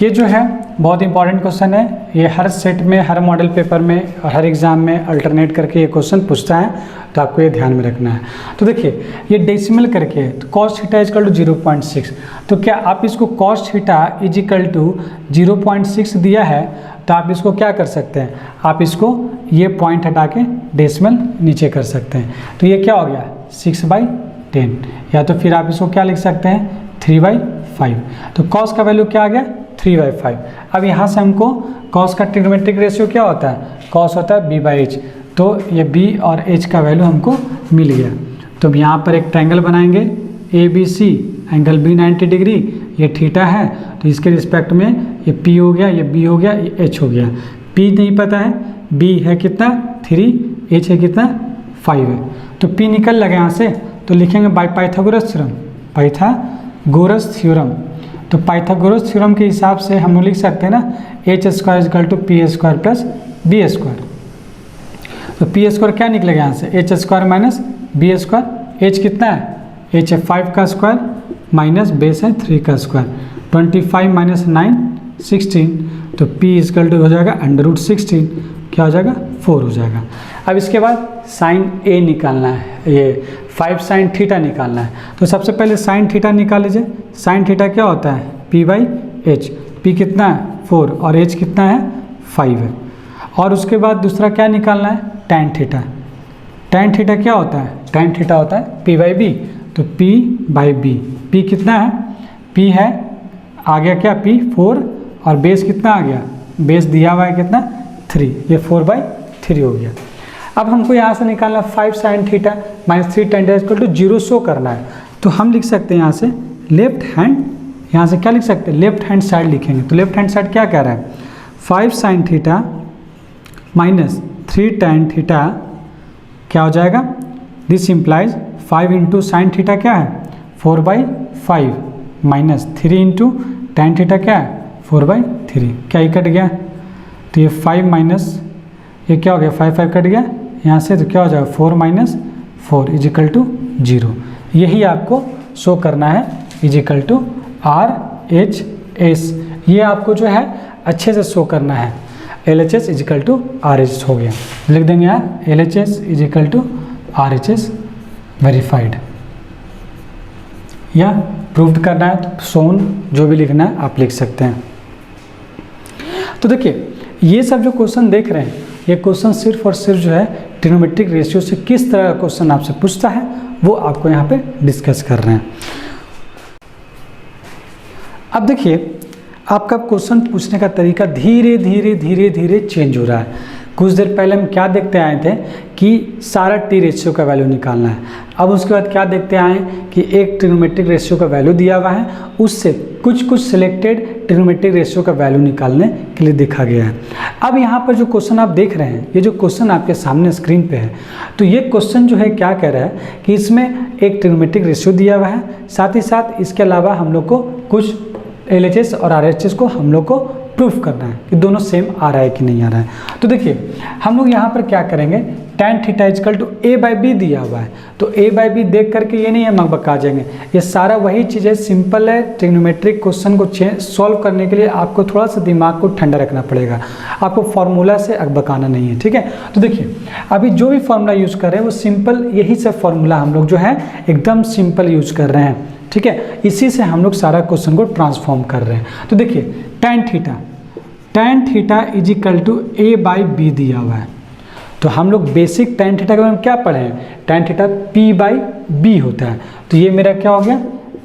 ये जो है बहुत इंपॉर्टेंट क्वेश्चन है। ये हर सेट में, हर मॉडल पेपर में और हर एग्जाम में अल्टरनेट करके ये क्वेश्चन पूछता है, तो आपको ये ध्यान में रखना है। तो देखिए ये डेसिमल करके है, तो cos theta is equal to 0.6। तो क्या आप इसको cos theta is equal to 0.6 दिया है, तो आप इसको क्या कर सकते हैं, आप इसको ये पॉइंट हटा के डेसिमल नीचे कर सकते हैं। तो ये क्या हो गया 6/10, या तो फिर आप इसको क्या लिख सकते हैं 3/5। तो कॉस का वैल्यू क्या आ गया 3/5। अब यहाँ से हमको कॉस का ट्रिग्नोमेट्रिक रेशियो क्या होता है, कॉस होता है b बाई एच। तो ये b और h का वैल्यू हमको मिल गया। तो अब यहाँ पर एक ट्रायंगल बनाएंगे ABC, एंगल b 90 डिग्री, ये थीटा है, तो इसके रिस्पेक्ट में ये p हो गया, ये b हो गया, ये h हो गया। p नहीं पता है, b है कितना 3, h है कितना 5 है। तो p निकल लगा यहाँ से, तो लिखेंगे by Pythagoras theorem, Pythagoras theorem. तो पाइथागोरस थ्योरम के हिसाब से हम लोग लिख सकते हैं ना H square equal to P square plus B square. तो पी स्क्वायर क्या निकलेगा यहाँ से, H square minus B square. H कितना है, एच है 5 का स्क्वायर माइनस बेस है 3 का स्क्वायर, 25 माइनस 9 16। तो पी इक्वल टू हो जाएगा √16, क्या हो जाएगा 4 हो जाएगा। अब इसके बाद साइन ए निकालना है, ये 5 साइन थीटा निकालना है। तो सबसे पहले साइन थीटा निकाल लीजिए। साइन थीटा क्या होता है p बाई एच, पी कितना है 4 और एच कितना है 5 है। और उसके बाद दूसरा क्या निकालना है टैन थीटा। टैन थीटा क्या होता है, टैन थीटा होता है p बाई बी। तो p बाई बी, p कितना है, p है आ गया क्या p 4 और बेस कितना आ गया, बेस दिया हुआ है कितना 3, ये 4/3 हो गया। अब हमको यहाँ से निकालना 5 sine theta minus 3 tan theta equal to 0 show करना है। तो हम लिख सकते हैं यहाँ से लेफ्ट हैंड, यहाँ से क्या लिख सकते हैं लेफ्ट हैंड साइड लिखेंगे। तो लेफ्ट हैंड साइड क्या कह रहा है 5 sine theta minus 3 tan theta क्या हो जाएगा, this implies 5 into sine theta क्या है 4/5 माइनस 3 इंटू tan थीटा क्या है 4/3, क्या ही कट गया, तो ये 5 माइनस ये क्या हो गया 5 कट गया यहाँ से, तो क्या हो जाएगा 4 माइनस 4 इजिकल टू 0। यही आपको शो करना है इजिकल टू RHS। ये आपको जो है अच्छे से शो करना है, LHS इजिकल टू RHS हो गया, लिख देंगे यहाँ LHS is equal to RHS verified, या प्रूव्ड करना है तो शोन जो भी लिखना है आप लिख सकते हैं। तो देखिए ये सब जो क्वेश्चन देख रहे हैं, ये क्वेश्चन सिर्फ और सिर्फ जो है ट्रिग्नोमेट्रिक रेशियो से किस तरह का क्वेश्चन आपसे पूछता है वो आपको यहाँ पे डिस्कस कर रहे हैं। अब देखिए आपका क्वेश्चन पूछने का तरीका धीरे धीरे धीरे धीरे चेंज हो रहा है। कुछ देर पहले हम क्या देखते आए थे कि सारा टी रेशियो का वैल्यू निकालना है, अब उसके बाद क्या देखते आए कि एक ट्रिग्नोमेट्रिक रेशियो का वैल्यू दिया हुआ है, उससे कुछ सिलेक्टेड ट्रिग्नोमेट्रिक रेशियो का वैल्यू निकालने के लिए देखा गया है। अब यहाँ पर जो क्वेश्चन आप देख रहे हैं, ये जो क्वेश्चन आपके सामने स्क्रीन पे है, तो ये क्वेश्चन जो है क्या कह रहा है कि इसमें एक ट्रिग्नोमेट्रिक रेशियो दिया हुआ है, साथ ही साथ इसके अलावा हम लोग को कुछ LHS और RHS को हम लोग को प्रूफ करना है कि दोनों सेम आ रहा है कि नहीं आ रहा है। तो देखिए हम लोग यहाँ पर क्या करेंगे, tan theta equal to A/B दिया हुआ है, तो A/B देख करके ये नहीं है मकबका जाएंगे, ये सारा वही चीज़ है, सिंपल है। ट्रिग्नोमेट्रिक क्वेश्चन को सॉल्व करने के लिए आपको थोड़ा सा दिमाग को ठंडा रखना पड़ेगा, आपको फार्मूला से अकबकाना नहीं है, ठीक है। तो देखिए अभी जो भी फार्मूला यूज़ कर रहे हैं वो सिंपल, यही सब फार्मूला हम लोग जो है एकदम सिंपल यूज कर रहे हैं, ठीक है। इसी से हम लोग सारा क्वेश्चन को ट्रांसफॉर्म कर रहे हैं। तो देखिए tan theta is equal to A/B दिया हुआ है, तो हम लोग बेसिक tan थीटा के बारे में क्या पढ़े हैं, tan थीटा P/B होता है, तो ये मेरा क्या हो गया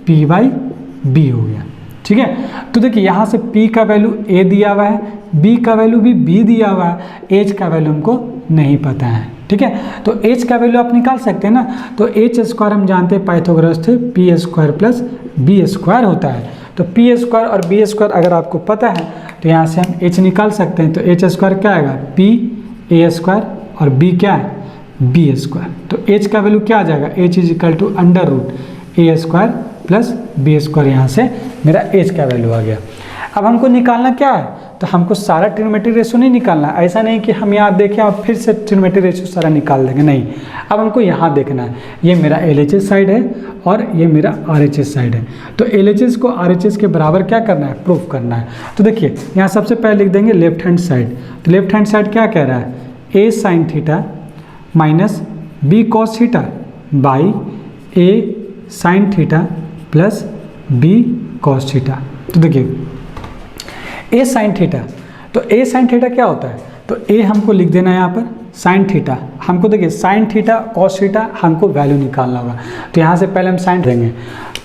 P/B हो गया, ठीक है। तो देखिए यहाँ से P का वैल्यू A दिया हुआ है, B का वैल्यू भी B दिया हुआ है, H का वैल्यू हमको नहीं पता है, ठीक है। तो H का वैल्यू आप निकाल सकते हैं ना, तो H² हम जानते हैं पाइथागोरस थे P² प्लस B² होता है, तो P² और B² अगर आपको पता है तो यहाँ से हम H निकाल सकते हैं, तो H² क्या आएगा PA² और B क्या है B², तो H का वैल्यू क्या आ जाएगा, H is equal to √A² plus B², यहाँ से मेरा H का वैल्यू आ गया। अब हमको निकालना क्या है, तो हमको सारा ट्रिग्नोमेट्रिक रेशियो नहीं निकालना, ऐसा नहीं कि हम यहाँ देखें और फिर से ट्रिग्नोमेट्रिक रेशियो सारा निकाल देंगे, नहीं। अब हमको यहाँ देखना है, ये मेरा LHS साइड है और ये मेरा RHS साइड है, तो LHS को RHS के बराबर क्या करना है, प्रूफ करना है। तो देखिए यहाँ सबसे पहले लिख देंगे लेफ्ट हैंड साइड, तो लेफ्ट हैंड साइड क्या कह रहा है, A sin theta minus B cos theta by A sin theta plus B cos theta. तो देखिए A sin थीटा, तो A sin थीटा क्या होता है, तो A हमको लिख देना है यहाँ पर, sin थीटा हमको देखिए sin थीटा cos थीटा हमको वैल्यू निकालना होगा, तो यहाँ से पहले हम sin देंगे,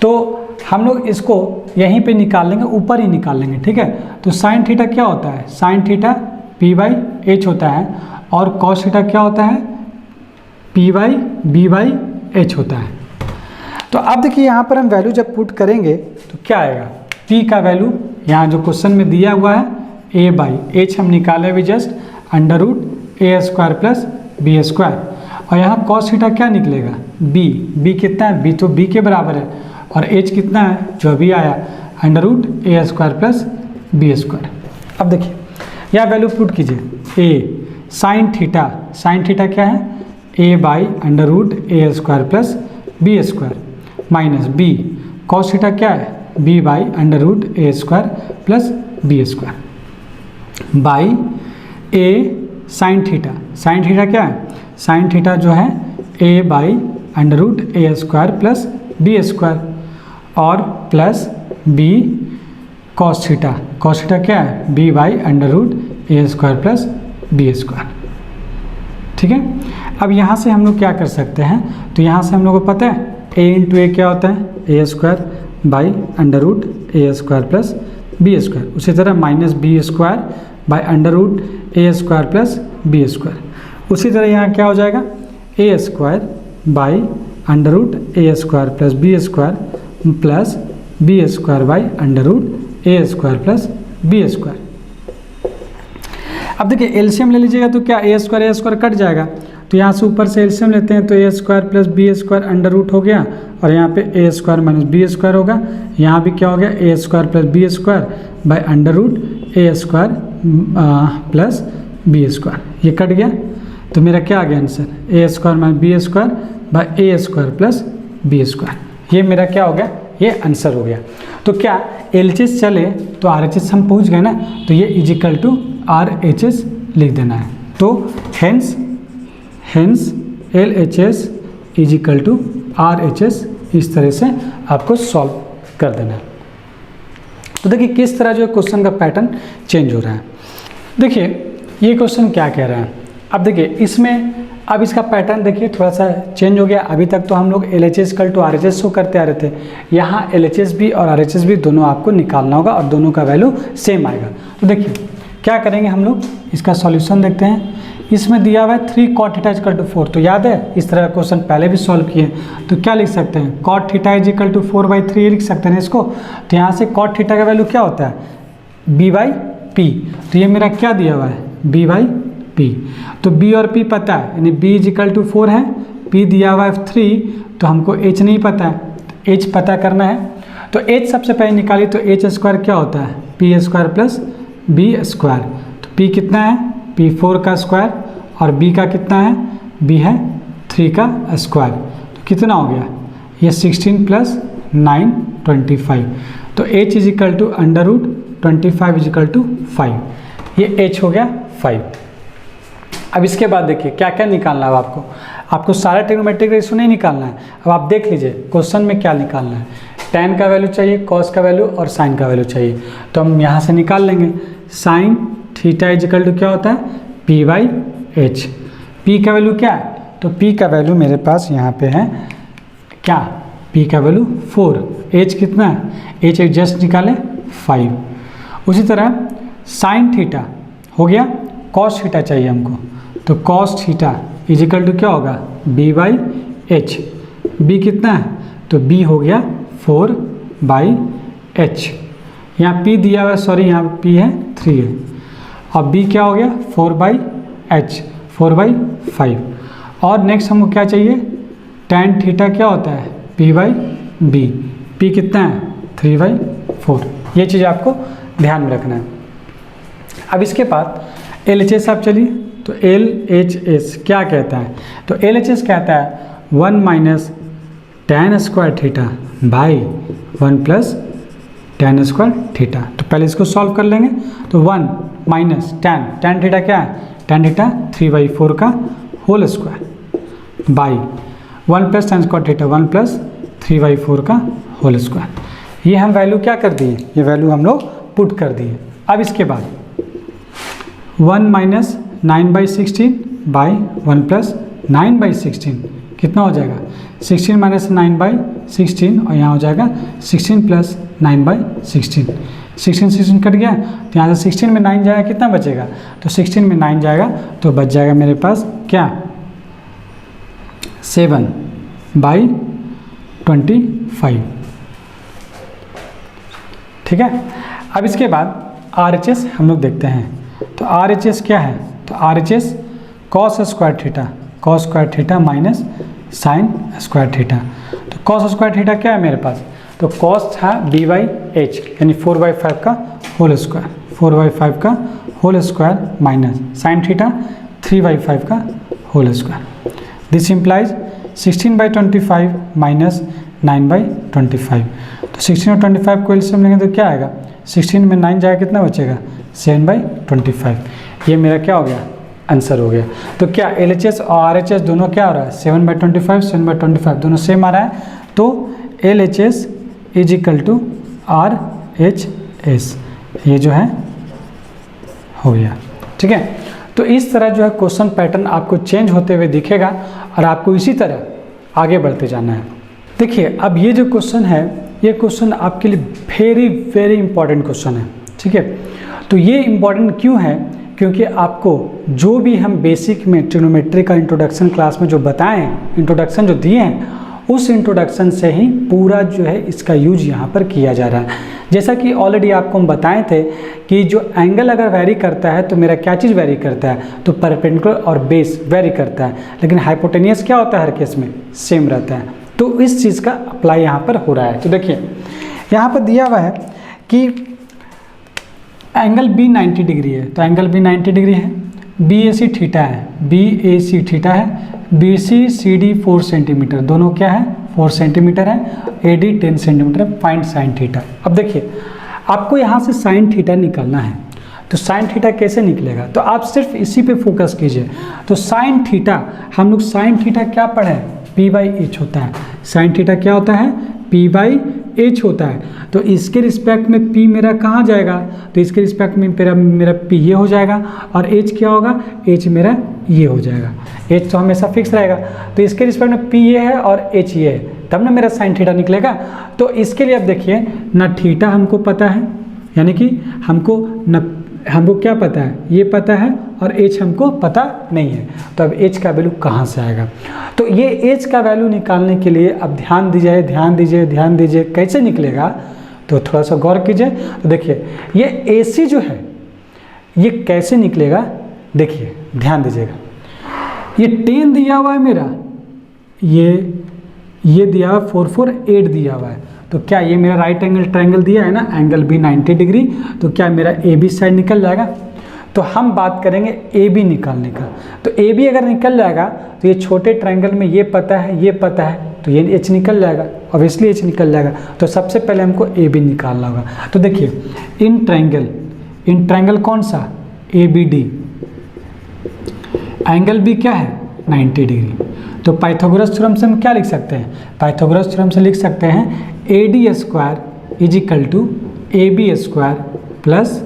तो हम लोग इसको यहीं पे निकाल लेंगे, ऊपर ही निकाल लेंगे, ठीक है। तो sin थीटा क्या होता है, sin थीटा P/H होता है और cos थीटा क्या होता है P/B/H होता है। तो अब देखिए यहाँ पर हम वैल्यू जब पुट करेंगे तो क्या आएगा, P का वैल्यू यहाँ जो क्वेश्चन में दिया हुआ है A/H हम निकाले भी जस्ट √A² प्लस B², और यहाँ cos थीटा क्या निकलेगा B कितना है, B तो B के बराबर है, और H कितना है जो अभी आया √A² प्लस B²। अब देखिए यह वैल्यू पुट कीजिए, A sin थीटा क्या है A/√A² plus B² minus B cos theta क्या है B/√A² plus B² by A sin theta क्या है, sin थीटा जो है A/√A² प्लस B² और प्लस B cos थीटा क्या है B/√A² प्लस B², ठीक है। अब यहाँ से हम लोग क्या कर सकते हैं, तो यहाँ से हम लोग को पता है A इंटू A क्या होता है A² by √A² plus B², उसी तरह minus B² by √A² plus B², उसी तरह यहाँ क्या हो जाएगा A² by √A² plus B² plus B² by √A² plus B²। अब देखिए एलसीएम ले लीजिएगा तो क्या A² कट जाएगा, तो यहाँ से ऊपर से एलसीएम लेते हैं तो A square plus B square under root हो गया, और यहाँ पे A square minus B square होगा। यहाँ भी क्या हो गया, A square plus B square by under root A square plus B square, ये कट गया। तो मेरा क्या आ गया answer, A square minus B square by A square plus B square, ये मेरा क्या हो गया, ये आंसर हो गया। तो क्या एलएचएस चले तो आरएचएस हम पहुंच गए ना, तो ये इजिकल टू आरएचएस लिख देना है। तो hence LHS is equal to RHS, इस तरह से आपको सॉल्व कर देना है। तो देखिए किस तरह जो क्वेश्चन का पैटर्न चेंज हो रहा है। देखिए ये क्वेश्चन क्या कह रहा है, अब देखिए इसमें अब इसका पैटर्न देखिए थोड़ा सा चेंज हो गया। अभी तक तो हम लोग LHS equal to RHS show करते आ रहे थे, यहाँ LHS भी और RHS भी दोनों आपको निकालना होगा और दोनों का वैल्यू सेम आएगा। तो देखिए क्या करेंगे हम लोग, इसका सॉल्यूशन देखते हैं। इसमें दिया हुआ है 3 cot थीटा इक्वल टू 4, तो याद है इस तरह का क्वेश्चन पहले भी सॉल्व किए, तो क्या लिख सकते हैं, cot theta is equal to 4/3 लिख सकते हैं इसको। तो यहाँ से cot थीटा का वैल्यू क्या होता है, b/p, तो ये मेरा क्या दिया हुआ है, b/p। तो b और p पता है, यानी b इज इक्वल टू 4 है, p दिया हुआ है 3, तो हमको h नहीं पता है, h पता करना है। तो h सबसे पहले निकालिए, तो h स्क्वायर क्या होता है, p square plus b square. तो p कितना है, p 4 का स्क्वायर, और b का कितना है, b है 3 का स्क्वायर। तो कितना हो गया, ये 16 प्लस 9 25। तो h is equal to under root 25 is equal to 5, ये h हो गया 5। अब इसके बाद देखिए क्या क्या निकालना है आपको सारा ट्रिग्नोमेट्रिक रेशियो नहीं निकालना है। अब आप देख लीजिए क्वेश्चन में क्या निकालना है, tan का वैल्यू चाहिए, cos का वैल्यू और sin का वैल्यू चाहिए। तो हम यहाँ से निकाल लेंगे, sin theta is equal to क्या होता है, p/h। p का वैल्यू क्या है, तो p का वैल्यू मेरे पास यहाँ पे है क्या, p का वैल्यू 4, h कितना है, h जस्ट निकाले 5। उसी तरह sin थीटा हो गया, cos थीटा चाहिए हमको, तो cos theta is equal to क्या होगा, b/h। b कितना है, तो b हो गया 4/h। यहाँ p दिया हुआ है, सॉरी यहाँ p है 3 है, और b क्या हो गया 4/h, 4/5। और नेक्स्ट हमको क्या चाहिए, tan थीटा क्या होता है, p/b, p कितना है 3/4। ये चीज़ आपको ध्यान में रखना है। अब इसके बाद LHS आप चलिए, तो LHS क्या कहता है, तो LHS कहता है 1 minus tan square theta by 1 plus tan square theta. तो पहले इसको सॉल्व कर लेंगे, तो 1 माइनस tan थीटा क्या है, tan थीटा 3/4 का whole square by 1 plus tan square theta 1 plus 3/4 का होल स्क्वायर। ये हम वैल्यू क्या कर दिए, ये वैल्यू हम लोग पुट कर दिए। अब इसके बाद 1 माइनस 9/16 बाई 1 प्लस 9/16 कितना हो जाएगा, 16 माइनस 9/16, और यहाँ हो जाएगा 16 प्लस 9/16। 16 कट गया, तो यहाँ से 16 में 9 जाएगा, कितना बचेगा, तो 16 में 9 जाएगा तो बच जाएगा मेरे पास क्या, 7/25। ठीक है। अब इसके बाद RHS हम लोग देखते हैं, तो RHS क्या है, तो RHS cos square theta minus sine square theta. तो cos स्क्वायर थीटा क्या है मेरे पास, तो cos था b/h यानी 4/5 का होल स्क्वायर, 4/5 का whole square minus sine theta 3/5 का whole square. This implies 16/25 minus 9/25। तो 16 और 25 को एलसीएम लेंगे तो क्या आएगा, 16 में 9 जाएगा, कितना बचेगा 7/25। ये मेरा क्या हो गया, आंसर हो गया। तो क्या LHS और RHS दोनों क्या हो रहा है, 7/25 7/25 दोनों सेम आ रहा है। तो LHS is equal to RHS, ये जो है हो गया। ठीक है। तो इस तरह जो है क्वेश्चन पैटर्न आपको चेंज होते हुए दिखेगा और आपको इसी तरह आगे बढ़ते जाना है। देखिए अब ये जो क्वेश्चन है, ये क्वेश्चन आपके लिए वेरी वेरी इंपॉर्टेंट क्वेश्चन है। ठीक है। तो ये इम्पॉर्टेंट क्यों है, क्योंकि आपको जो भी हम बेसिक में ट्रिग्नोमेट्री का इंट्रोडक्शन क्लास में जो बताएं, इंट्रोडक्शन जो दिए हैं, उस इंट्रोडक्शन से ही पूरा जो है इसका यूज यहाँ पर किया जा रहा है। जैसा कि ऑलरेडी आपको हम बताए थे कि जो एंगल अगर वेरी करता है तो मेरा क्या चीज़ वेरी करता है, तो परपेंडिकुलर और बेस वेरी करता है, लेकिन हाइपोटेनियस क्या होता है हर केस में सेम रहता है। तो इस चीज़ का अप्लाई यहाँ पर हो रहा है। तो देखिए यहाँ पर दिया हुआ है कि एंगल बी 90 डिग्री है, तो एंगल बी 90 डिग्री है, बी ए सी थीटा है, बी ए सी थीटा है, B C C D 4 centimetre, दोनों क्या है 4 सेंटीमीटर है, ए डी 10 सेंटीमीटर है, फाइंड साइन थीटा। अब देखिए आपको यहाँ से साइन थीटा निकालना है, तो साइन थीटा कैसे निकलेगा, तो आप सिर्फ इसी पे फोकस कीजिए। तो साइन थीटा हम लोग साइन थीटा क्या पढ़े, पी बाई एच होता है। साइन थीटा क्या होता है, पी बाई एच होता है। तो इसके रिस्पेक्ट में पी मेरा कहाँ जाएगा, तो इसके रिस्पेक्ट में मेरा पी ये हो जाएगा, और एच क्या होगा, एच मेरा ये हो जाएगा। एच तो हमेशा फिक्स रहेगा, तो इसके रिस्पेक्ट में पी ये है और एच ये है, तब ना मेरा साइन थीटा निकलेगा। तो इसके लिए अब देखिए ना थीटा हमको पता है, यानी कि हमको क्या पता है, ये पता है, और एच हमको पता नहीं है। तो अब एच का वैल्यू कहाँ से आएगा, तो ये एच का वैल्यू निकालने के लिए अब ध्यान दीजिए कैसे निकलेगा, तो थोड़ा सा गौर कीजिए। तो देखिए ये ए सी जो है ये कैसे निकलेगा, देखिए ध्यान दीजिएगा, ये 10 दिया हुआ है मेरा, ये दिया हुआ 4 4 8 दिया हुआ है, तो क्या ये मेरा राइट एंगल ट्रायंगल दिया है ना, एंगल बी 90 डिग्री, तो क्या मेरा ए बी साइड निकल जाएगा। तो हम बात करेंगे ए बी निकालने का, तो ए बी अगर निकल जाएगा तो ये छोटे ट्रायंगल में ये पता है, तो ये एच निकल जाएगा, ऑब्वियसली एच निकल जाएगा। तो सबसे पहले हमको ए बी निकालना होगा। तो देखिए इन ट्रायंगल कौन सा, A B D, angle B क्या है 90 डिग्री। तो पाइथागोरस थ्योरम से हम क्या लिख सकते हैं, पाइथागोरस थ्योरम से लिख सकते हैं A D square is equal to A B square plus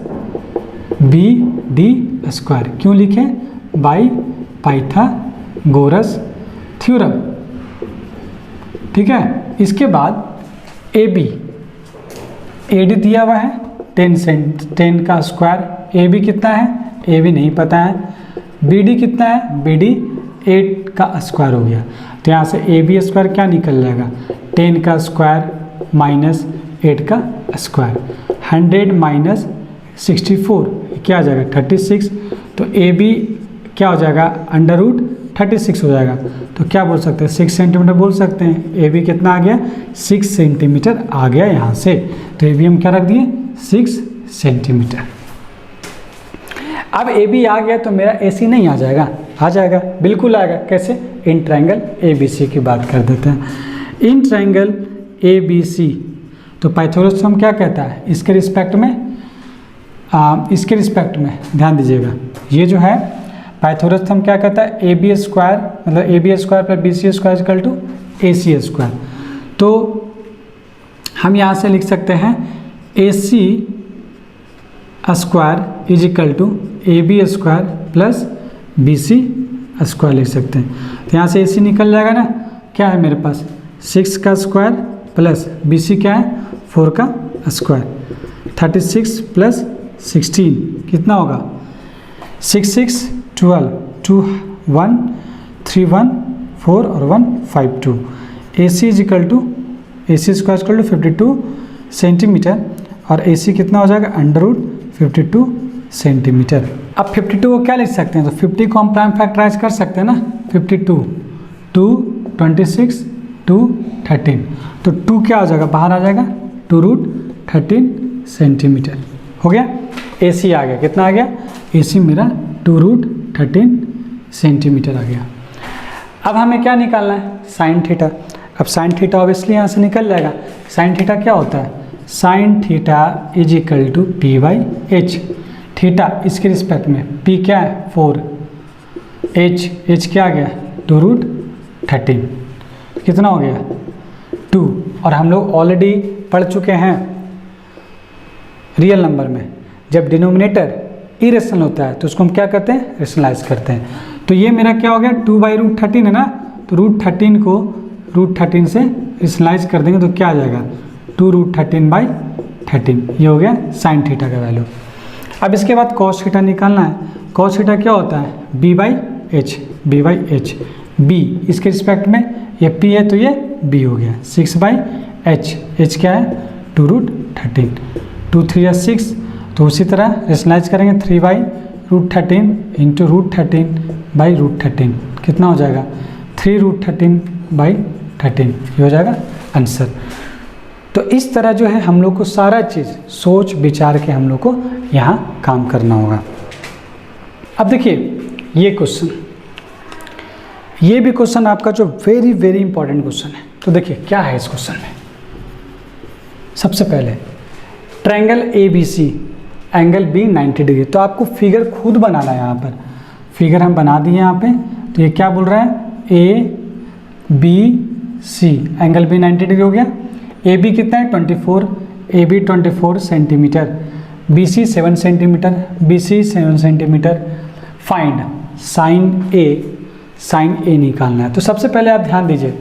B D square. क्यों लिखें, बाई पाइथागोरस थ्योरम। ठीक है, इसके बाद ए डी दिया हुआ है 10 का स्क्वायर, ए बी कितना है, ए बी नहीं पता है, बी डी कितना है, बी डी 8 का स्क्वायर हो गया। तो यहाँ से ए बी स्क्वायर क्या निकल जाएगा, 10 का स्क्वायर माइनस 8 का स्क्वायर, 100 माइनस 64 क्या आ जाएगा 36। तो ए बी क्या हो जाएगा अंडर रूट 36 हो जाएगा। तो क्या बोल सकते हैं 6 सेंटीमीटर बोल सकते हैं। ए बी कितना आ गया 6 सेंटीमीटर आ गया यहाँ से। तो ए बी हम क्या रख दिए 6 सेंटीमीटर। अब ए बी आ गया तो मेरा ए सी नहीं आ जाएगा, आ जाएगा, बिल्कुल आएगा। कैसे, इन ट्रायंगल ए बी सी की बात कर देते हैं। इन ट्रायंगल ए बी सी, तो पाइथागोरस थ्योरम क्या कहता है इसके रिस्पेक्ट में ध्यान दीजिएगा, ये जो है पाइथागोरस थ्योरम क्या कहता है, ए बी स्क्वायर मतलब A B square plus B C square equal to A C square. तो हम यहाँ से लिख सकते हैं A C square is equal to A B square plus B C square लिख सकते हैं। तो यहाँ से ए सी निकल जाएगा ना, क्या है मेरे पास 6 का स्क्वायर प्लस बी सी क्या है 4 का स्क्वायर, 36 प्लस 16 कितना होगा 6 6 12 2 1 3 1 4 और 1 5 2। A C is equal to A C square equal to 52 centimetre और ए सी कितना हो जाएगा अंडर रूट 52 सेंटीमीटर। अब 52 को क्या लिख सकते हैं, तो 50 को हम प्राइम फैक्टराइज कर सकते हैं ना, 52 2 26 2 13, तो 2 क्या हो जाएगा बाहर आ जाएगा 2 रूट 13 सेंटीमीटर हो गया। ए सी आ गया, कितना आ गया ए सी मेरा 2 रूट 13 सेंटीमीटर आ गया। अब हमें क्या निकालना है साइन थीटा। अब साइन थीटा ऑब्वियसली यहाँ से निकल जाएगा। साइन थीटा क्या होता है, sine theta is equal to P by H. Theta इसके रिस्पेक्ट में पी क्या है 4, एच क्या आ गया 2 रूट 13 कितना हो गया 2। और हम लोग ऑलरेडी पढ़ चुके हैं रियल नंबर में जब डिनोमिनेटर इरेशनल होता है तो उसको हम क्या करते हैं रेशनलाइज करते हैं। तो ये मेरा क्या हो गया 2 बाई रूट 13 है ना, तो रूट 13 को रूट 13 से रेशनलाइज कर देंगे तो क्या आ जाएगा 2 रूट 13 बाई 13, ये हो गया साइन थीटा का वैल्यू। अब इसके बाद कॉस थीटा निकालना है। कॉस थीटा क्या होता है बी बाई एच, बी इसके रिस्पेक्ट में ये p है तो ये b हो गया 6/h, h क्या है 2√13, 2 3 या 6, तो उसी तरह रेशनलाइज करेंगे 3/√13 इंटू √13/√13 कितना हो जाएगा 3√13/13, ये हो जाएगा आंसर। तो इस तरह जो है हम लोग को सारा चीज़ सोच विचार के हम लोग को यहाँ काम करना होगा। अब देखिए ये क्वेश्चन, ये भी क्वेश्चन आपका जो वेरी वेरी इंपॉर्टेंट क्वेश्चन है। तो देखिए क्या है इस क्वेश्चन में, सबसे पहले triangle ABC angle B 90 degree, तो आपको फिगर खुद बनाना है। यहाँ पर फिगर हम बना दिए यहाँ पे, तो ये क्या बोल रहा है ABC एंगल B 90 डिग्री हो गया। AB कितना है 24, AB 24 centimetre, BC 7 centimetre, BC 7 centimetre. Find sign A निकालना है। तो सबसे पहले आप ध्यान दीजिए,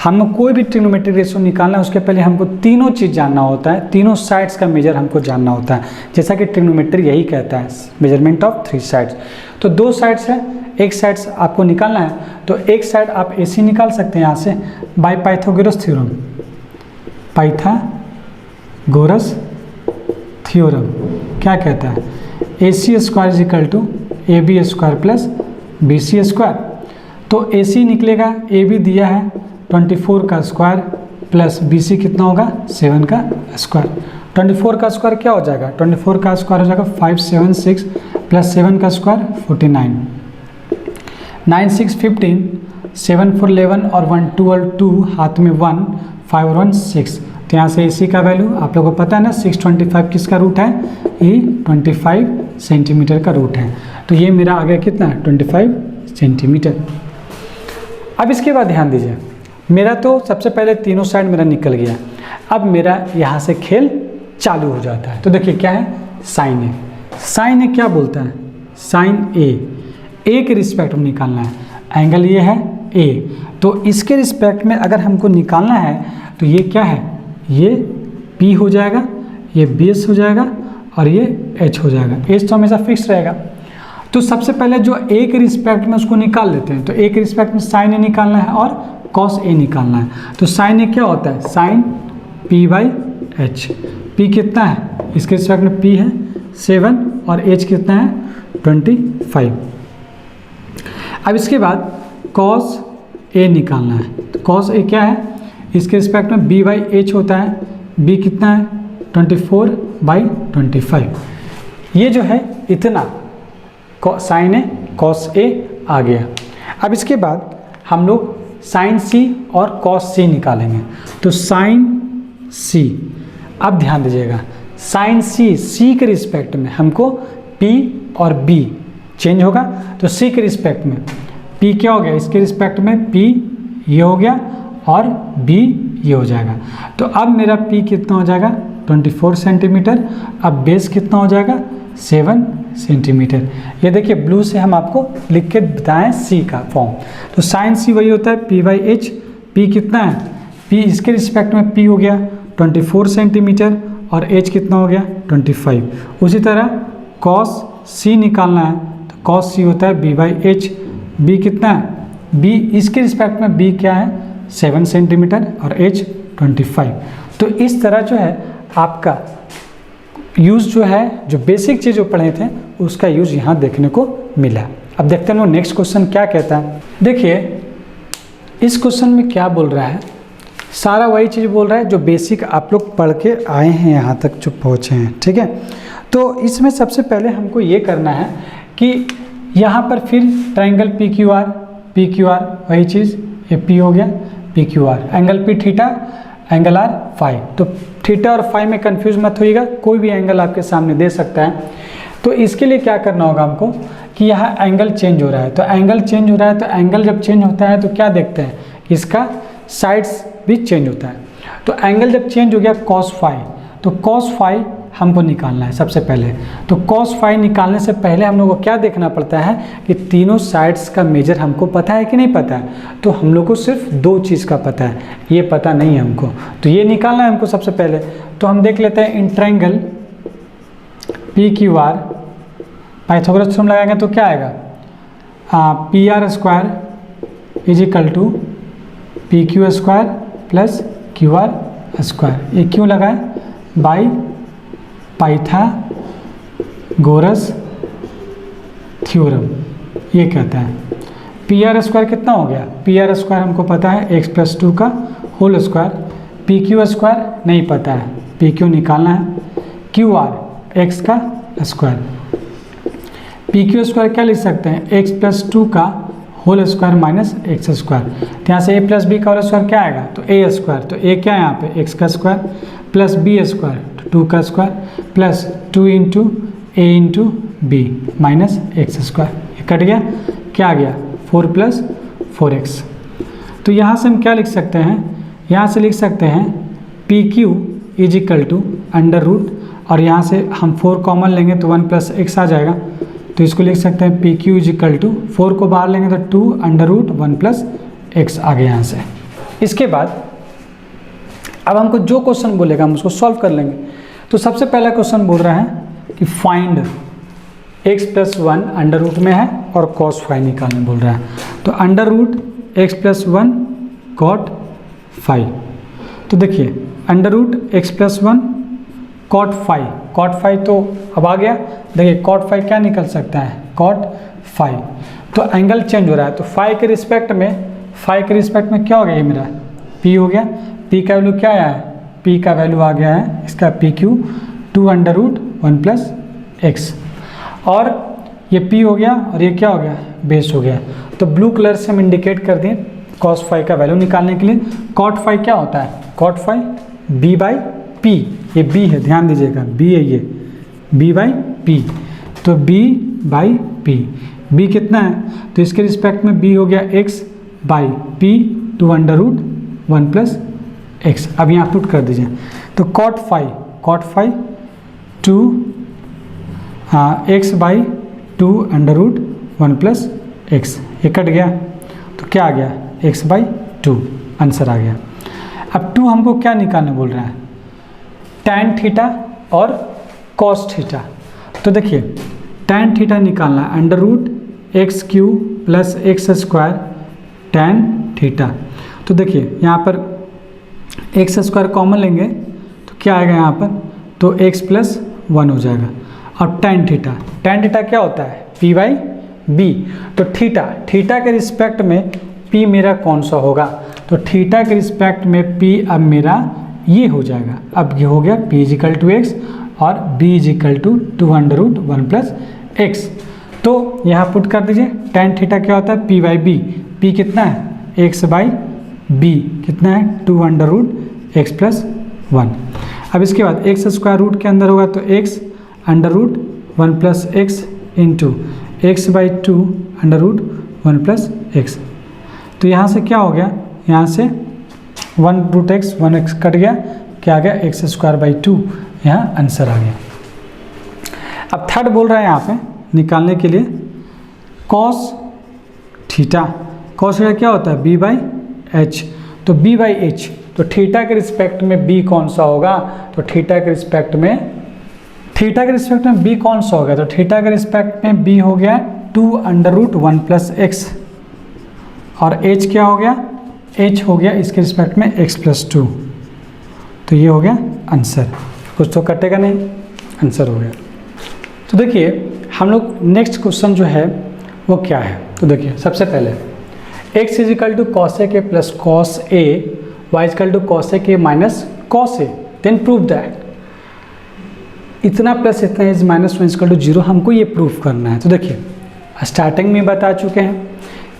हम कोई भी ट्रिग्नोमेट्रिक रेशियो निकालना है उसके पहले हमको तीनों चीज़ जानना होता है, तीनों साइड्स का मेजर हमको जानना होता है, जैसा कि ट्रिग्नोमेट्री यही कहता है मेजरमेंट ऑफ 3 साइड्स। तो 2 साइड्स है, एक साइड्स आपको निकालना है, तो एक साइड आप AC निकाल सकते हैं यहाँ से bye Pythagoras theorem, Pythagoras theorem क्या कहता है AC² = AB² plus BC square. तो AC निकलेगा, AB दिया है 24 का स्क्वायर प्लस BC कितना होगा 7 का स्क्वायर। 24 का स्क्वायर क्या हो जाएगा 24 का स्क्वायर हो जाएगा 576 प्लस 7 का स्क्वायर 49, 9 6 15, 7 4 11 और 1 2 और 2 हाथ में 1, 5 और 1 6। तो यहाँ से AC का वैल्यू आप लोगों को पता है ना 625 किसका रूट है, ये 25 सेंटीमीटर का रूट है। तो ये मेरा आ गया कितना 25 सेंटीमीटर। अब इसके बाद ध्यान दीजिए, मेरा तो सबसे पहले तीनों साइड मेरा निकल गया। अब मेरा यहाँ से खेल चालू हो जाता है। तो देखिए क्या है साइन ए, साइन ए क्या बोलता है साइन ए के रिस्पेक्ट में निकालना है, एंगल ये है ए, तो इसके रिस्पेक्ट में अगर हमको निकालना है तो ये क्या है ये P हो जाएगा, ये BS हो जाएगा और ये H हो जाएगा। H तो हमेशा फिक्स रहेगा। तो सबसे पहले जो A के रिस्पेक्ट में उसको निकाल लेते हैं। तो A के रिस्पेक्ट में साइन ए निकालना है और कॉस ए निकालना है। तो साइन ए क्या होता है साइन P/H, P कितना है इसके रिस्पेक्ट में P है 7 और H कितना है 25। अब इसके बाद कॉस ए निकालना है। तो कॉस ए क्या है इसके रिस्पेक्ट में B/H होता है, B कितना है 24/25। ये जो है इतना साइन ए कॉस ए आ गया। अब इसके बाद हम लोग साइन C और कॉस C निकालेंगे। तो साइन C, अब ध्यान दीजिएगा साइन C के रिस्पेक्ट में हमको P और B चेंज होगा। तो C के रिस्पेक्ट में P क्या हो गया इसके रिस्पेक्ट में P ये हो गया और B ये हो जाएगा। तो अब मेरा P कितना हो जाएगा 24 सेंटीमीटर, अब बेस कितना हो जाएगा 7 सेंटीमीटर। ये देखिए ब्लू से हम आपको लिख के बताएं C का फॉर्म। तो साइन C वही होता है P/H, P कितना है P इसके रिस्पेक्ट में P हो गया 24 सेंटीमीटर और H कितना हो गया 25। उसी तरह कॉस C निकालना है तो कॉस C होता है B/H, B कितना है B इसके रिस्पेक्ट में B क्या है 7 सेंटीमीटर और H 25। तो इस तरह जो है आपका यूज़ जो है जो बेसिक चीज़ जो पढ़े थे उसका यूज़ यहाँ देखने को मिला। अब देखते हैं नेक्स्ट क्वेश्चन क्या कहता है। देखिए इस क्वेश्चन में क्या बोल रहा है, सारा वही चीज़ बोल रहा है जो बेसिक आप लोग पढ़ के आए हैं यहाँ तक जो पहुँचे हैं, ठीक है। तो इसमें सबसे पहले हमको ये करना है कि यहाँ पर फिर ट्रायंगल PQR वही चीज़, ये P हो गया PQR, angle P theta, angle R phi. तो थीटा और फाई में कंफ्यूज मत होइएगा, कोई भी एंगल आपके सामने दे सकता है। तो इसके लिए क्या करना होगा हमको कि यहाँ एंगल चेंज हो रहा है। तो एंगल चेंज हो रहा है, तो एंगल जब चेंज होता है तो क्या देखते हैं इसका साइड्स भी चेंज होता है। तो एंगल जब चेंज हो गया कॉस फाई, तो कॉस फाई हमको निकालना है सबसे पहले। तो कॉस फाई निकालने से पहले हम लोग को क्या देखना पड़ता है कि तीनों साइड्स का मेजर हमको पता है कि नहीं पता है। तो हम लोग को सिर्फ 2 चीज़ का पता है, ये पता नहीं है हमको, तो ये निकालना है हमको सबसे पहले। तो हम देख लेते हैं in triangle PQR Pythagoras theorem लगाएंगे तो क्या आएगा PR² = P Q square plus Q R square. ये क्यों लगाए? बाई पाइथागोरस थ्योरम ये कहता है। पी आर स्क्वायर कितना हो गया? पी आर स्क्वायर हमको पता है एक्स प्लस 2 का whole square. P Q square नहीं पता है, पी क्यू निकालना है। क्यू आर एक्स का स्क्वायर। पी क्यू स्क्वायर क्या लिख सकते हैं? एक्स प्लस 2 का whole square minus x square. तो यहाँ से ए प्लस बी का होल स्क्वायर क्या आएगा? तो ए स्क्वायर। तो ए क्या है यहाँ पे? एक्स का स्क्वायर प्लस बी स्क्वायर तो 2 का square plus 2 into A into B minus x square. ये कट गया, क्या आ गया? 4 प्लस 4x। तो यहाँ से हम क्या लिख सकते हैं? यहाँ से लिख सकते हैं P Q is equal to under root, और यहाँ से हम 4 कॉमन लेंगे तो 1 प्लस x आ जाएगा। तो इसको लिख सकते हैं P Q is equal to 4 को बाहर लेंगे तो 2 अंडर रूट 1 प्लस x आ गया यहाँ से। इसके बाद अब हमको जो क्वेश्चन बोलेगा हम उसको सॉल्व कर लेंगे। तो सबसे पहला क्वेश्चन बोल रहा है कि find x plus 1 under root में है और कॉस फाइव निकालने बोल रहा है। तो under root x plus 1 cot 5। तो देखिए under root x plus 1 cot 5, cot 5 तो अब आ गया। देखिए कॉट 5 क्या निकल सकता है? कॉट 5। तो एंगल चेंज हो रहा है, तो 5 के रिस्पेक्ट में क्या हो गया? ये मेरा p हो गया। p का वैल्यू क्या आया है? p का वैल्यू आ गया है इसका P Q 2 under root 1 plus x, और ये p हो गया और ये क्या हो गया? बेस हो गया। तो ब्लू कलर से हम इंडिकेट कर दें cos 5 का वैल्यू निकालने के लिए। cot 5 क्या होता है? cot 5 b बाई पी, ये b है, ध्यान दीजिएगा b है ये, b बाई पी। तो b बाई पी, b कितना है? तो इसके रिस्पेक्ट में b हो गया x by P 2 under root 1 plus x. अब यहाँ पुट कर दीजिए। तो cot 5 2 x by 2 under root 1 plus x, ये कट गया तो क्या आ गया? x बाई 2 आंसर आ गया। अब 2 हमको क्या निकालने बोल रहा है? tan थीटा और cos थीटा। तो देखिए tan थीटा निकालना है under root x Q plus x square tan theta. तो देखिए यहाँ पर एक्स स्क्वायर कॉमन लेंगे तो क्या आएगा यहाँ पर? तो x प्लस 1 हो जाएगा। और tan थीटा क्या होता है? p by B. तो थीटा के रिस्पेक्ट में p मेरा कौन सा होगा? तो थीटा के रिस्पेक्ट में p अब मेरा ये हो जाएगा। अब ये हो गया p इजिकल टू एक्स और b is equal to 2 under root 1 plus x. तो यहाँ पुट कर दीजिए। tan थीटा क्या होता है? p by B. p कितना है? x बाई बी कितना है? 2 अंडर रूट एक्स प्लस 1। अब इसके बाद एक्स स्क्वायर रूट के अंदर होगा तो x under root 1 plus x into x by 2 under root 1 plus x. तो यहाँ से क्या हो गया? यहाँ से 1 रूट एक्स 1 एक्स कट गया, क्या आ गया? एक्स स्क्वायर बाई 2, यहाँ आंसर आ गया। अब थर्ड बोल रहा है यहाँ पे निकालने के लिए कॉस थीटा। कॉस थीटा क्या होता है? b by H. तो b बाई एच, तो थीटा के रिस्पेक्ट में b कौन सा होगा? तो थीटा के रिस्पेक्ट में b कौन सा होगा? तो थीटा के रिस्पेक्ट में b हो गया 2 अंडर रूट 1 प्लस एक्स, और h क्या हो गया? h हो गया इसके रिस्पेक्ट में x प्लस 2। तो ये हो गया आंसर। कुछ तो कटेगा नहीं, आंसर हो गया। तो देखिए हम लोग नेक्स्ट क्वेश्चन जो है वो क्या है? तो देखिए सबसे पहले x equal to cos A के plus cos A, Y equal to cos A के minus cos A, then prove that. इतना प्लस इतना इज माइनस 1 इजिकल टू 0, हमको ये प्रूफ करना है। तो देखिए स्टार्टिंग में बता चुके हैं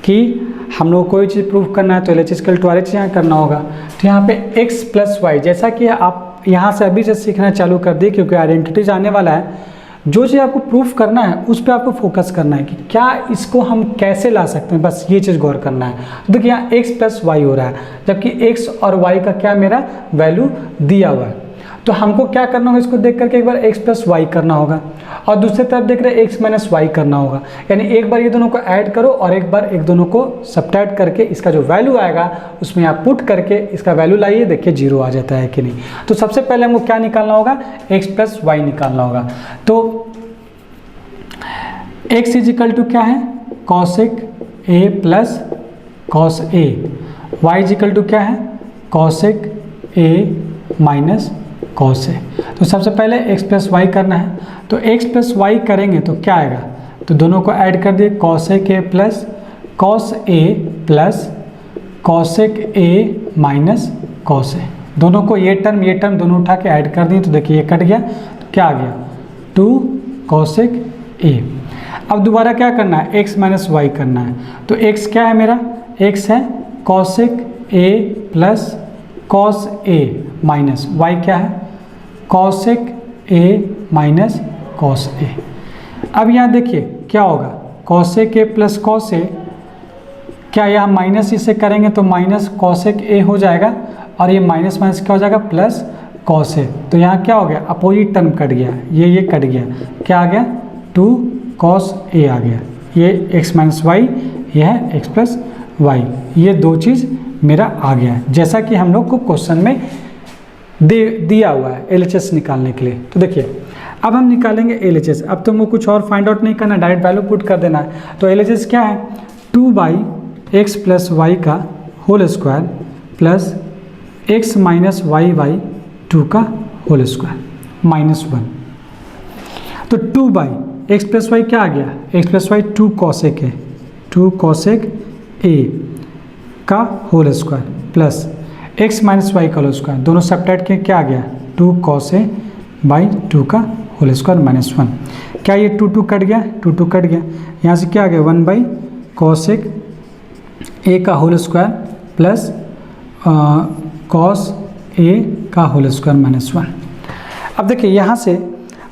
कि हम लोग कोई चीज़ प्रूफ करना है तो L H is equal to R H यहाँ करना होगा। तो यहाँ पे x प्लस वाई, जैसा कि आप यहाँ से अभी से सीखना चालू कर दिए क्योंकि आइडेंटिटीज आने वाला है। जो चीज़ आपको प्रूफ करना है उस पर आपको फोकस करना है कि क्या इसको हम कैसे ला सकते हैं, बस ये चीज़ गौर करना है। तो देखिए यहाँ x प्लस वाई हो रहा है, जबकि x और y का क्या मेरा वैल्यू दिया हुआ है। तो हमको क्या करना होगा? इसको देख करके एक बार x प्लस वाई करना होगा और दूसरी तरफ देख रहे x माइनस वाई करना होगा। यानी एक बार ये दोनों को ऐड करो और एक बार एक दोनों को सब्ट्रैक्ट करके इसका जो वैल्यू आएगा उसमें आप पुट करके इसका वैल्यू लाइए, देखिए 0 आ जाता है कि नहीं। तो सबसे पहले हमको क्या निकालना होगा? x प्लस वाई निकालना होगा। तो x इजिकल टू क्या है? Cosec a plus cos A, y is equal to क्या है, cosec A minus cos A. तो सबसे पहले x प्लस वाई करना है, तो x प्लस वाई करेंगे तो क्या आएगा, तो दोनों को ऐड कर दिए, cosec A plus cos A plus cosec A minus cos A. दोनों को ये टर्म दोनों उठा के ऐड कर दिए, तो देखिए ये कट गया, तो क्या आ गया 2 कॉसेक ए। अब दोबारा क्या करना है, x माइनस वाई करना है, तो x क्या है मेरा, x है cosec A plus cos A minus y क्या है, कॉसेक ए माइनस कॉस ए। अब यहाँ देखिए क्या होगा, cosec A plus cos A, क्या यहाँ माइनस इसे करेंगे तो माइनस कॉसेक ए हो जाएगा, और ये माइनस माइनस क्या हो जाएगा प्लस कॉस ए। तो यहाँ क्या हो गया, अपोजिट टर्म कट गया, ये कट गया, क्या आ गया 2 कॉस ए आ गया। ये x माइनस वाई, ये है x प्लस वाई, ये दो चीज़ मेरा आ गया है, जैसा कि हम लोग को क्वेश्चन में दिया हुआ है LHS निकालने के लिए। तो देखिए अब हम निकालेंगे LHS। अब तुमको कुछ और फाइंड आउट नहीं करना, डायरेक्ट वैल्यू पुट कर देना है। तो LHS क्या है, 2/x प्लस वाई का whole square plus x minus y by 2 का होल स्क्वायर माइनस 1। तो 2/x प्लस वाई क्या आ गया, x प्लस वाई 2 कॉसेक है, 2 कॉसेक ए का whole square plus x minus y का होल स्क्वायर, दोनों सब्ट्रैक्ट के क्या आ गया 2 कॉस ए बाई 2 का होल स्क्वायर माइनस 1। क्या ये 2 कट गया, 2 कट गया, यहाँ से क्या आ गया 1 बाई कॉसेक ए का होल स्क्वायर प्लस कॉस ए का होल स्क्वायर माइनस 1। अब देखिए यहाँ से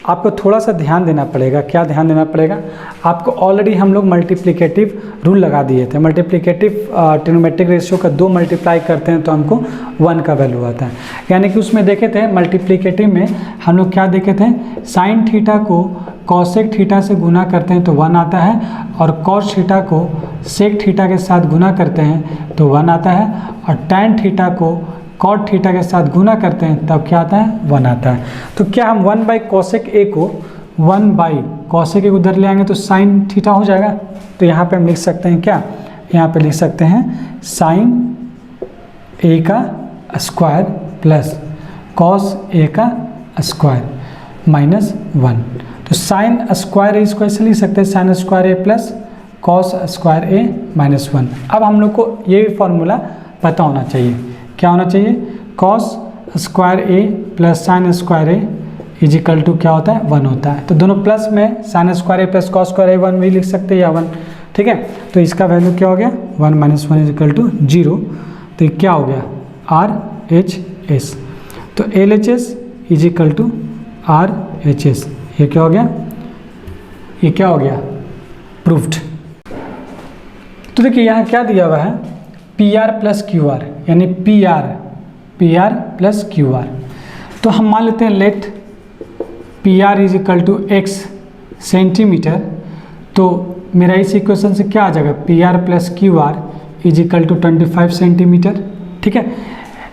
आपको थोड़ा सा ध्यान देना पड़ेगा। क्या ध्यान देना पड़ेगा, आपको ऑलरेडी हम लोग मल्टीप्लिकेटिव रूल लगा दिए थे। मल्टीप्लिकेटिव ट्रिग्नोमेट्रिक रेशियो का 2 मल्टीप्लाई करते हैं तो हमको 1 का वैल्यू आता है। यानी कि उसमें देखे थे मल्टीप्लिकेटिव में हम लोग क्या देखे थे, साइन थीटा को कॉसेक थीटा से गुना करते हैं तो 1 आता है, और कॉस थीटा को सेक थीटा के साथ गुना करते हैं तो 1 आता है, और टैन थीटा को कॉट थीटा के साथ गुना करते हैं तब क्या आता है 1 आता है। तो क्या हम 1 बाई कॉसेक ए को 1 बाई कॉसेक ए उधर ले आएंगे तो साइन थीटा हो जाएगा। तो यहाँ पे हम लिख सकते हैं क्या, यहाँ पे लिख सकते हैं साइन ए का स्क्वायर प्लस कॉस ए का स्क्वायर माइनस 1। तो साइन स्क्वायर ए इसको ऐसे लिख सकते हैं, sign square A plus cos square A minus 1। अब हम लोग को ये फॉर्मूला पता होना चाहिए, क्या होना चाहिए, cos square A plus sine square A is equal to क्या होता है 1 होता है। तो दोनों प्लस में sign square A plus cos square ए 1 भी लिख सकते हैं या 1, ठीक है। तो इसका वैल्यू क्या हो गया 1 माइनस 1 इजिकल टू 0। तो ये क्या हो गया RHS। तो LHS इजिकल टू RHS, ये क्या हो गया, ये क्या हो गया प्रूव्ड। तो देखिए यहाँ क्या दिया हुआ है PR प्लस QR, यानी PR प्लस QR। तो हम मान लेते हैं let PR is equal to x centimetre. तो मेरा इस इक्वेशन से क्या आ जाएगा, PR plus QR is equal to 25 centimetre, ठीक है,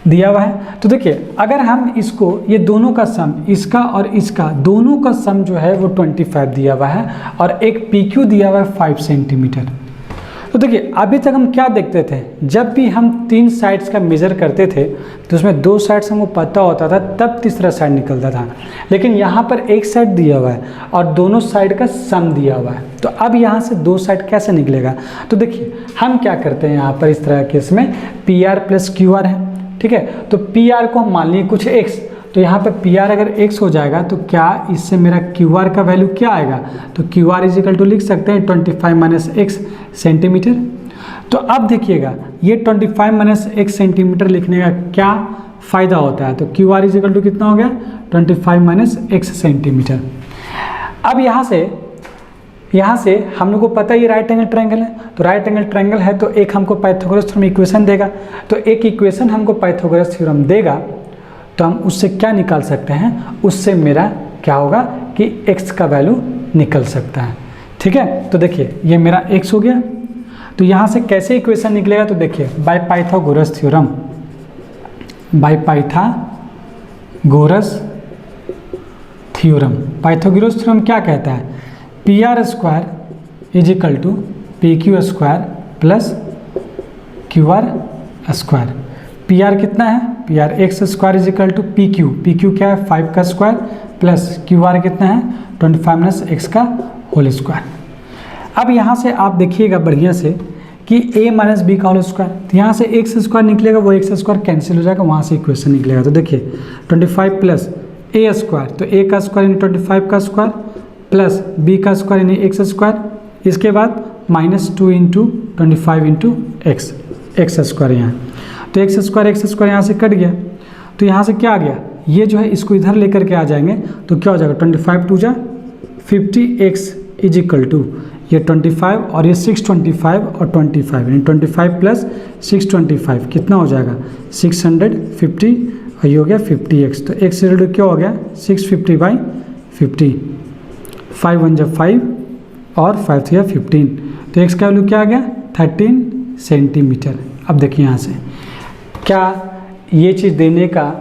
दिया हुआ है। तो देखिए अगर हम इसको, ये दोनों का सम, इसका और इसका दोनों का सम जो है वो 25 दिया हुआ है, और एक PQ दिया हुआ है 5 सेंटीमीटर। तो देखिए अभी तक हम क्या देखते थे, जब भी हम 3 साइड्स का मेजर करते थे तो उसमें 2 साइड्स हमको पता होता था तब तीसरा साइड निकलता था, लेकिन यहाँ पर एक साइड दिया हुआ है और दोनों साइड का सम दिया हुआ है। तो अब यहाँ से 2 साइड कैसे निकलेगा, तो देखिए हम क्या करते हैं यहाँ पर इस तरह के इसमें PR प्लस QR है, ठीक है। तो PR को हम मान लिए कुछ x, तो यहाँ पर PR अगर x हो जाएगा तो क्या इससे मेरा QR का वैल्यू क्या आएगा, तो QR इज इक्वल टू लिख सकते हैं 25 माइनस x सेंटीमीटर। तो अब देखिएगा ये 25 माइनस x सेंटीमीटर लिखने का क्या फ़ायदा होता है, तो QR इज इक्वल टू कितना हो गया 25 माइनस x सेंटीमीटर। अब यहाँ से हम लोग को पता ही राइट एंगल ट्रायंगल है, तो राइट एंगल ट्रायंगल है तो एक हमको पाइथागोरस थ्योरम इक्वेशन देगा, तो एक इक्वेशन हमको पाइथागोरस थ्योरम देगा तो हम उससे क्या निकाल सकते हैं, उससे मेरा क्या होगा कि x का वैल्यू निकल सकता है, ठीक है। तो देखिए ये मेरा x हो गया, तो यहाँ से कैसे इक्वेशन निकलेगा, तो देखिए by Pythagoras theorem, by Pythagoras Pythagoras theorem क्या कहता है, PR square is equal to PQ square plus QR square. P R कितना है, P R x square is equal to P Q. P Q क्या है 5 का स्क्वायर प्लस क्यू आर कितना है 25 माइनस एक्स का होल स्क्वायर। अब यहाँ से आप देखिएगा बढ़िया से कि a माइनस बी का होल स्क्वायर, तो यहाँ से एक्स स्क्वायर निकलेगा, वो एक्स स्क्वायर कैंसिल हो जाएगा, वहाँ से इक्वेशन निकलेगा। तो देखिए 25 प्लस ए स्क्वायर, तो ए का स्क्वायर यानी 25 का स्क्वायर प्लस बी का स्क्वायर यानी एक्स स्क्वायर, इसके बाद -2 into 25 into x, x square यहाँ, तो एक्स स्क्वायर यहाँ से कट गया, तो यहाँ से क्या आ गया, ये जो है इसको इधर लेकर के आ जाएंगे तो क्या हो जाएगा 25 टू जा 50x इज इक्वल टू ये 25 और ये 625 और 25 यानी 25 प्लस 625 कितना हो जाएगा 650 और ये हो गया 50x। तो x इक्वल टू क्या हो गया 650/50, 5 1 जा 5 और 5 3 जा 15, तो x का वैल्यू क्या आ गया 13 सेंटीमीटर। अब देखिए यहाँ से क्या ये चीज़ देने का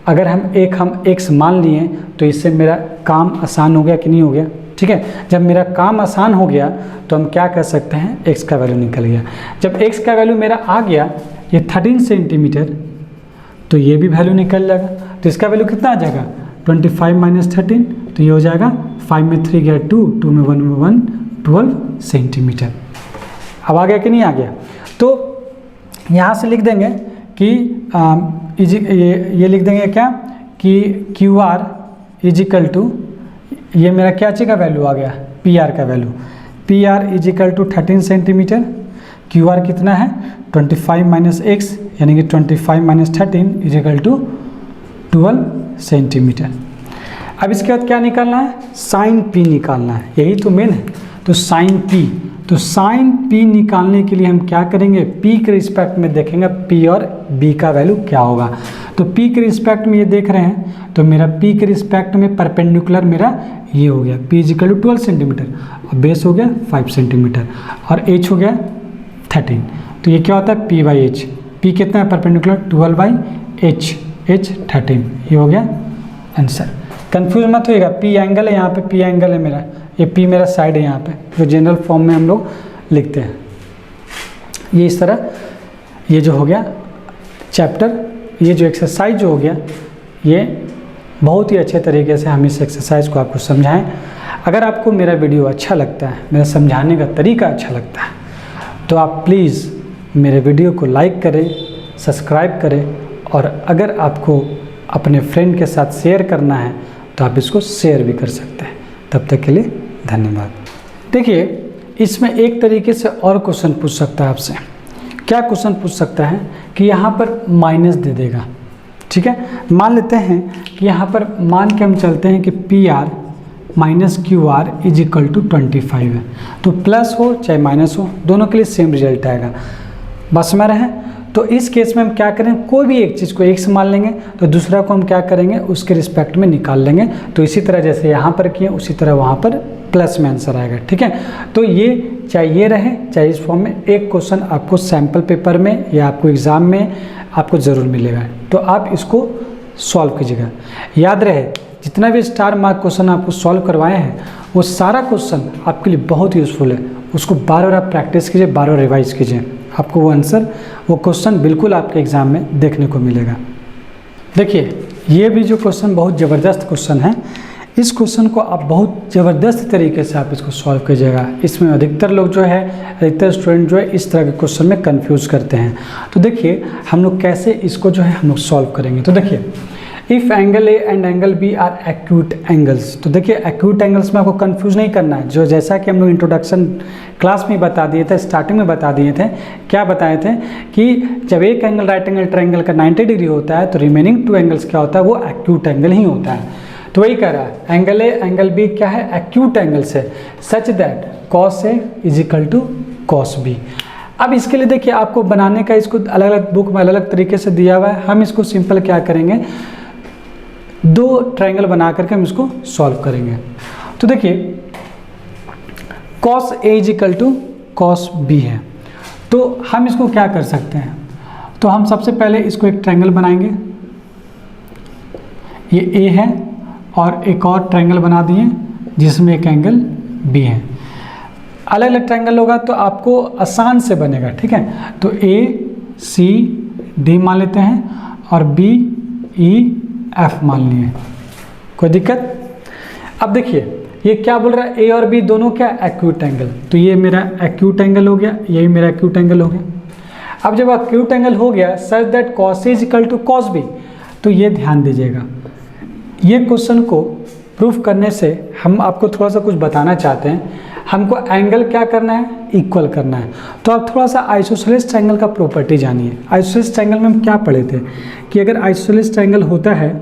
अगर हम x मान लिए तो इससे मेरा काम आसान हो गया कि नहीं हो गया। ठीक है, जब मेरा काम आसान हो गया तो हम क्या कर सकते हैं, x का वैल्यू निकल गया। जब x का वैल्यू मेरा आ गया ये 13 सेंटीमीटर, तो ये भी वैल्यू निकल जाएगा, तो इसका वैल्यू कितना आ जाएगा 25 माइनस 13, तो ये हो जाएगा 5 में 3 गया 2, 2 में 1 में 1, 12 सेंटीमीटर। अब आ गया कि नहीं आ गया, तो यहाँ से लिख देंगे कि ये लिख देंगे क्या कि Q R is equal to, ये मेरा क्या चीज़ का वैल्यू आ गया पी आर का value, P R is equal to 13 centimetre, Q R कितना है 25 माइनस एक्स यानी कि 25 minus 13 is equal to 12 centimetre. अब इसके बाद क्या निकालना है, साइन पी निकालना है, यही तो मेन है। तो साइन पी, तो साइन पी निकालने के लिए हम क्या करेंगे, पी के रिस्पेक्ट में देखेंगे पी और बी का वैल्यू क्या होगा। तो पी के रिस्पेक्ट में ये देख रहे हैं, तो मेरा पी के रिस्पेक्ट में परपेंडिकुलर मेरा ये हो गया पी इजिकल टू 12 सेंटीमीटर और बेस हो गया 5 सेंटीमीटर और एच हो गया 13। तो ये क्या होता है पी बाई एच, पी कितना है परपेंडिकुलर 12 बाई एच, एच 13, ये हो गया आंसर। कंफ्यूज मत होइएगा, पी एंगल है यहाँ पे, पी एंगल है मेरा, ये पी मेरा साइड है यहाँ पे, जो जनरल फॉर्म में हम लोग लिखते हैं। ये इस तरह ये जो हो गया चैप्टर, ये जो एक्सरसाइज जो हो गया, ये बहुत ही अच्छे तरीके से हम इस एक्सरसाइज को आपको समझाएं। अगर आपको मेरा वीडियो अच्छा लगता है, मेरा समझाने का तरीका अच्छा लगता है, तो आप प्लीज़ मेरे वीडियो को लाइक करें, सब्सक्राइब करें, और अगर आपको अपने फ्रेंड के साथ शेयर करना है तो आप इसको शेयर भी कर सकते हैं। तब तक के लिए धन्यवाद। देखिए इसमें एक तरीके से और क्वेश्चन पूछ सकता है आपसे, क्या क्वेश्चन पूछ सकता है कि यहाँ पर माइनस दे देगा। ठीक है, मान लेते हैं कि यहाँ पर मान के हम चलते हैं कि P R minus Q R is equal to 25 है, तो प्लस हो चाहे माइनस हो दोनों के लिए सेम रिजल्ट आएगा। बस में रहें, तो इस केस में हम क्या करें, कोई भी एक चीज़ को एक्स मान लेंगे तो दूसरा को हम क्या करेंगे उसके रिस्पेक्ट में निकाल लेंगे। तो इसी तरह जैसे यहाँ पर किए उसी तरह वहाँ पर प्लस में आंसर आएगा। ठीक है, तो ये चाहे ये रहे चाहे इस फॉर्म में, एक क्वेश्चन आपको सैम्पल पेपर में या आपको एग्ज़ाम में आपको ज़रूर मिलेगा, तो आप इसको सॉल्व कीजिएगा। याद रहे जितना भी स्टार मार्क क्वेश्चन आपको सॉल्व करवाए हैं वो सारा क्वेश्चन आपके लिए बहुत यूज़फुल है, उसको बार बार आप प्रैक्टिस कीजिए, बार बार रिवाइज कीजिए, आपको वो आंसर वो क्वेश्चन बिल्कुल आपके एग्ज़ाम में देखने को मिलेगा। देखिए ये भी जो क्वेश्चन बहुत ज़बरदस्त क्वेश्चन है, इस क्वेश्चन को आप बहुत ज़बरदस्त तरीके से आप इसको सॉल्व कीजिएगा। इसमें अधिकतर लोग जो है, अधिकतर स्टूडेंट जो है इस तरह के क्वेश्चन में कंफ्यूज करते हैं। तो देखिए हम लोग कैसे इसको जो है हम लोग सॉल्व करेंगे। तो देखिए if angle A and angle B are acute angles, तो देखिए एक्यूट एंगल्स में आपको कंफ्यूज नहीं करना है, जो जैसा कि हम लोग इंट्रोडक्शन क्लास में बता दिए थे, स्टार्टिंग में बता दिए थे, क्या बताए थे कि जब एक एंगल राइट एंगल ट्रायंगल का 90 डिग्री होता है तो रिमेनिंग 2 एंगल्स क्या होता है, वो एक्यूट एंगल ही होता है। तो वही कह रहा है एंगल ए एंगल बी क्या है, एक्यूट एंगल्स है, such that cos A is equal to cos B. अब इसके लिए देखिए आपको बनाने का, इसको अलग अलग बुक में अलग अलग तरीके से दिया हुआ है। हम इसको सिंपल क्या करेंगे, 2 ट्रायंगल बना करके हम इसको सॉल्व करेंगे। तो देखिए cos A is equal to cos B है, तो हम इसको क्या कर सकते हैं, तो हम सबसे पहले इसको एक ट्रायंगल बनाएंगे, ये ए है और एक और ट्रायंगल बना दिए जिसमें एक एंगल बी है। अलग अलग ट्रायंगल होगा तो आपको आसान से बनेगा। ठीक है, तो ए सी डी मान लेते हैं और बी ई एफ मान लिए। कोई दिक्कत? अब देखिए ये क्या बोल रहा है, ए और बी दोनों क्या एक्यूट एंगल, तो ये मेरा एक्यूट एंगल हो गया, यही मेरा एक्यूट एंगल हो गया। अब जब एक्यूट एंगल हो गया such that cos A is equal to cos B, तो ये ध्यान दीजिएगा, ये क्वेश्चन को प्रूफ करने से हम आपको थोड़ा सा कुछ बताना चाहते हैं। हमको एंगल क्या करना है, इक्वल करना है। तो आप थोड़ा सा आइसोसेलेस एंगल का प्रॉपर्टी जानिए। आइसोसेलेस एंगल में हम क्या पढ़े थे कि अगर आइसोसेलेस एंगल होता है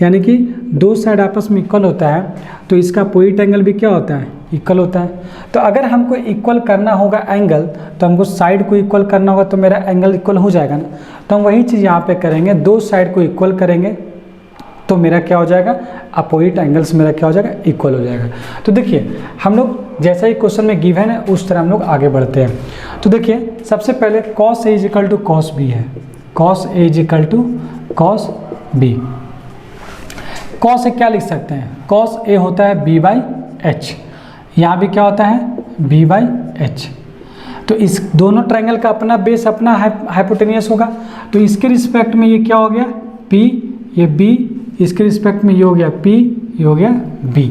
यानी कि दो साइड आपस में इक्वल होता है तो इसका अपोजिट एंगल भी क्या होता है, इक्वल होता है। तो अगर हमको इक्वल करना होगा एंगल, तो हमको साइड को इक्वल करना होगा, तो मेरा एंगल इक्वल हो जाएगा ना। तो हम वही चीज़ यहाँ पे करेंगे, दो साइड को इक्वल करेंगे तो मेरा क्या हो जाएगा, अपोजिट एंगल्स मेरा क्या हो जाएगा, इक्वल हो जाएगा। तो देखिए हम लोग जैसा ही क्वेश्चन में गिवन है उस तरह हम लोग आगे बढ़ते हैं। तो देखिए सबसे पहले cos A is equal to cos B है, cos A is equal to cos B. Cos A क्या लिख सकते हैं, कॉस ए होता है बी बाई एच, यहाँ भी क्या होता है बी बाई एच। तो इस दोनों ट्रायंगल का अपना बेस अपना हाइपोटेनियस होगा, तो इसके रिस्पेक्ट में ये क्या हो गया P, ये B, इसके रिस्पेक्ट में ये हो गया P, ये हो गया B।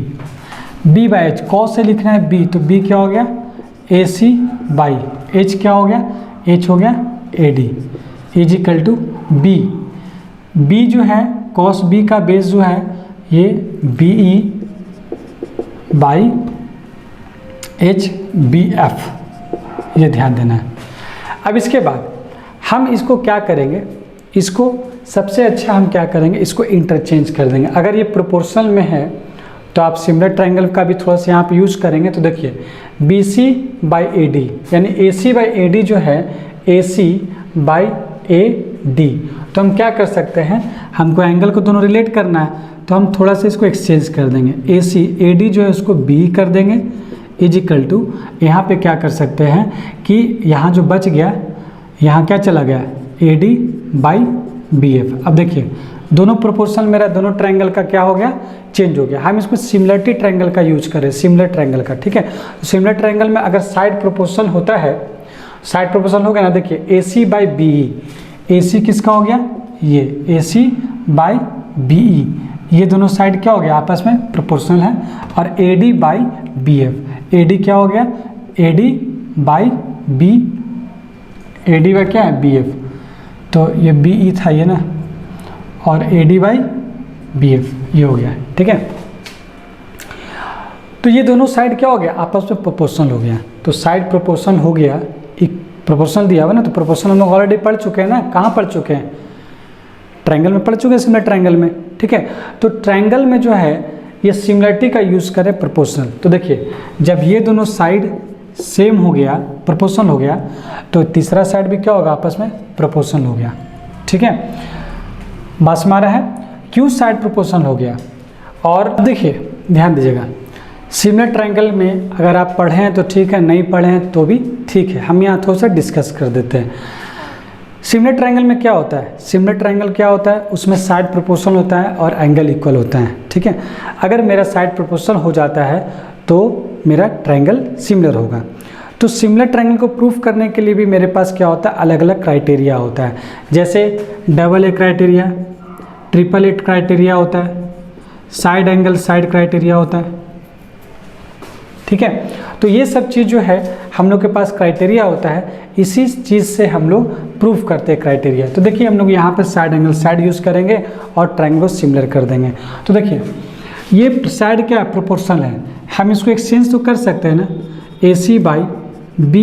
B by H, cos से लिखना है B, तो B क्या हो गया AC बाई H, क्या हो गया H हो गया AD is equal to B। B जो है कॉस B का बेस जो है ये BE बाई HBF, ये ध्यान देना है। अब इसके बाद हम इसको क्या करेंगे, इसको सबसे अच्छा हम क्या करेंगे, इसको इंटरचेंज कर देंगे। अगर ये प्रोपोर्शनल में है तो आप सिमिलर ट्रायंगल का भी थोड़ा सा यहाँ पे यूज़ करेंगे। तो देखिए BC बाई AD यानी AC बाई AD जो है AC बाई AD, तो हम क्या कर सकते हैं, हमको एंगल को दोनों रिलेट करना है तो हम थोड़ा सा इसको एक्सचेंज कर देंगे। AC AD जो है उसको B कर देंगे इज इक्वल टू, यहाँ पे क्या कर सकते हैं कि यहाँ जो बच गया यहाँ क्या चला गया AD बाई BF। अब देखिए दोनों प्रोपोर्शनल मेरा दोनों ट्रायंगल का क्या हो गया, चेंज हो गया। हम इसको सिमिलरिटी ट्रायंगल का यूज करें, सिमिलर ट्रायंगल का, ठीक है। तो सिमिलर ट्रायंगल में अगर साइड प्रोपोर्शनल होता है, साइड प्रोपोर्शनल हो गया ना, देखिए AC बाई BE, AC किसका हो गया ये AC बाई BE, ये दोनों साइड क्या हो गया आपस में प्रोपोर्शनल है। और AD बाई BF, AD क्या हो गया AD by B, AD by क्या है BF, तो ये BE था ये ना, और AD बाई BF ये हो गया, ठीक है। तो ये दोनों साइड क्या हो गया आपस में प्रोपोर्शनल हो गया। तो साइड प्रोपोर्शनल हो गया, एक प्रोपोर्शनल दिया हुआ ना, तो प्रोपोर्शनल हम लोग ऑलरेडी पढ़ चुके हैं ना, कहाँ पढ़ चुके हैं, ट्रायंगल में पढ़ चुके हैं, सिमिलर ट्रायंगल में, ठीक है। तो ट्रायंगल में जो है ये सिमिलरिटी का यूज़ करें प्रोपोर्शनल। तो देखिए जब ये दोनों साइड सेम हो गया, प्रोपोर्शनल हो गया, तो तीसरा साइड भी क्या होगा आपस में प्रोपोर्शनल हो गया, ठीक है। बात समझ आ रहा है, क्यों साइड प्रोपोर्शनल हो गया। और देखिए ध्यान दीजिएगा, सिमिलर ट्रायंगल में अगर आप पढ़ें तो ठीक है, नहीं पढ़ें तो भी ठीक है, हम यहाँ थोड़ा सा डिस्कस कर देते हैं। सिमिलर ट्रायंगल में क्या होता है, सिमिलर ट्रायंगल क्या होता है, उसमें साइड प्रोपोर्शनल होता है और एंगल इक्वल होता है, ठीक है। अगर मेरा साइड प्रोपोर्शनल हो जाता है तो मेरा ट्रायंगल सिमिलर होगा। तो सिमिलर ट्रायंगल को प्रूफ करने के लिए भी मेरे पास क्या होता है, अलग अलग क्राइटेरिया होता है। जैसे double A criteria, triple A criteria होता है, साइड एंगल साइड क्राइटेरिया होता है, ठीक है। तो ये सब चीज़ जो है हम लोग के पास क्राइटेरिया होता है, इसी चीज़ से हम लोग प्रूफ करते हैं क्राइटेरिया। तो देखिए हम लोग यहाँ पर साइड एंगल साइड यूज़ करेंगे और ट्रायंगल सिमिलर कर देंगे। तो देखिए ये साइड क्या प्रोपोर्शनल है, हम इसको एक्सचेंज तो कर सकते हैं ना, AC by B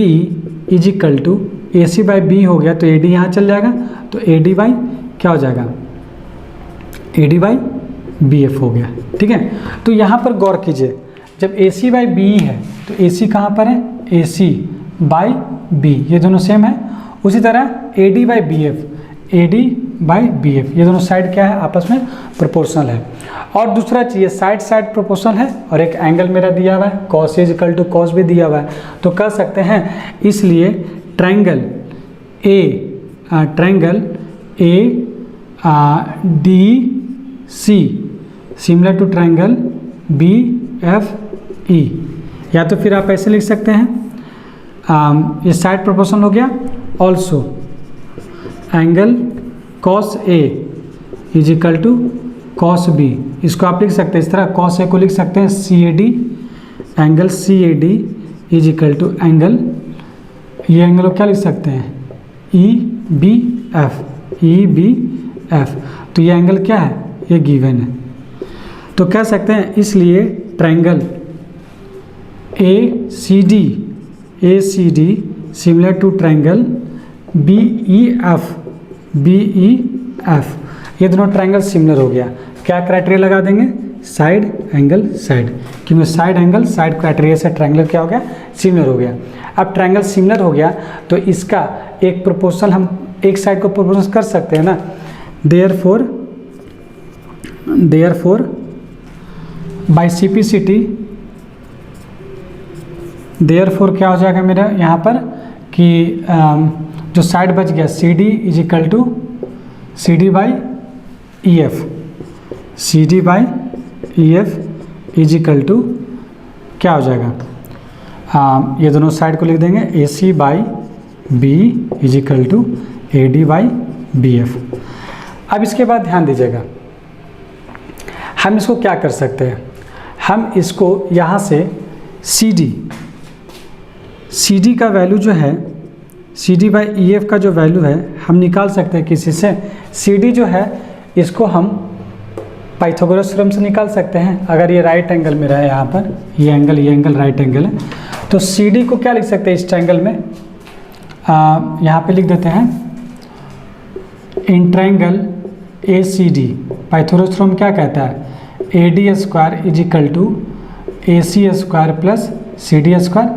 is equal to AC by B हो गया तो AD यहाँ चल जाएगा, तो AD बाई क्या हो जाएगा AD बाई BF हो गया, ठीक है। तो यहाँ पर गौर कीजिए, जब AC बाई BE है तो AC कहाँ पर है AC बाई B, ये दोनों सेम है। उसी तरह AD by BF, AD by BF, ये दोनों साइड क्या है आपस में प्रोपोर्शनल है। और दूसरा चीज़ साइड साइड प्रोपोर्शनल है और एक एंगल मेरा दिया हुआ है cos A equal to cos B दिया हुआ है, तो कह सकते हैं इसलिए triangle ADC similar to triangle BFE, या तो फिर आप ऐसे लिख सकते हैं, ये साइड प्रोपोर्शनल हो गया, also angle cos A is equal to cos B, इसको आप लिख सकते हैं इस तरह, कॉस ए को लिख सकते हैं C A D, angle C A D is equal to angle, ये एंगल को क्या लिख सकते हैं E B F, E B F, तो ये एंगल क्या है, ये गिवन है, तो कह सकते हैं इसलिए triangle A C D similar to triangle B E F, ये दोनों ट्रायंगल सिमिलर हो गया। क्या क्राइटेरिया लगा देंगे, साइड एंगल साइड, क्योंकि साइड एंगल साइड क्राइटेरिया से ट्रायंगल क्या हो गया, सिमिलर हो गया। अब ट्रायंगल सिमिलर हो गया तो इसका एक प्रोपोर्शनल हम एक साइड को प्रोपोर्शनल कर सकते हैं ना, देयरफॉर बाय सिंप्लिसिटी, देयरफॉर क्या हो जाएगा मेरा यहाँ पर कि जो साइड बच गया C D is equal to C D by E F, C D by E F is equal to क्या हो जाएगा, ये दोनों साइड को लिख देंगे A C by B is equal to A D by B F. अब इसके बाद ध्यान दीजिएगा, हम इसको क्या कर सकते हैं, हम इसको यहाँ से सी डी का वैल्यू जो है, C D by E F का जो वैल्यू है हम निकाल सकते हैं किसी से, सी डी जो है इसको हम पाइथागोरस थ्योरम से निकाल सकते हैं। अगर ये राइट एंगल मेरा है यहाँ पर, ये एंगल राइट एंगल है, तो सी डी को क्या लिख सकते हैं इस ट्रायंगल में, यहाँ पे लिख देते हैं in triangle A C D, Pythagoras theorem क्या कहता है, A D square is equal to A C square plus C D square,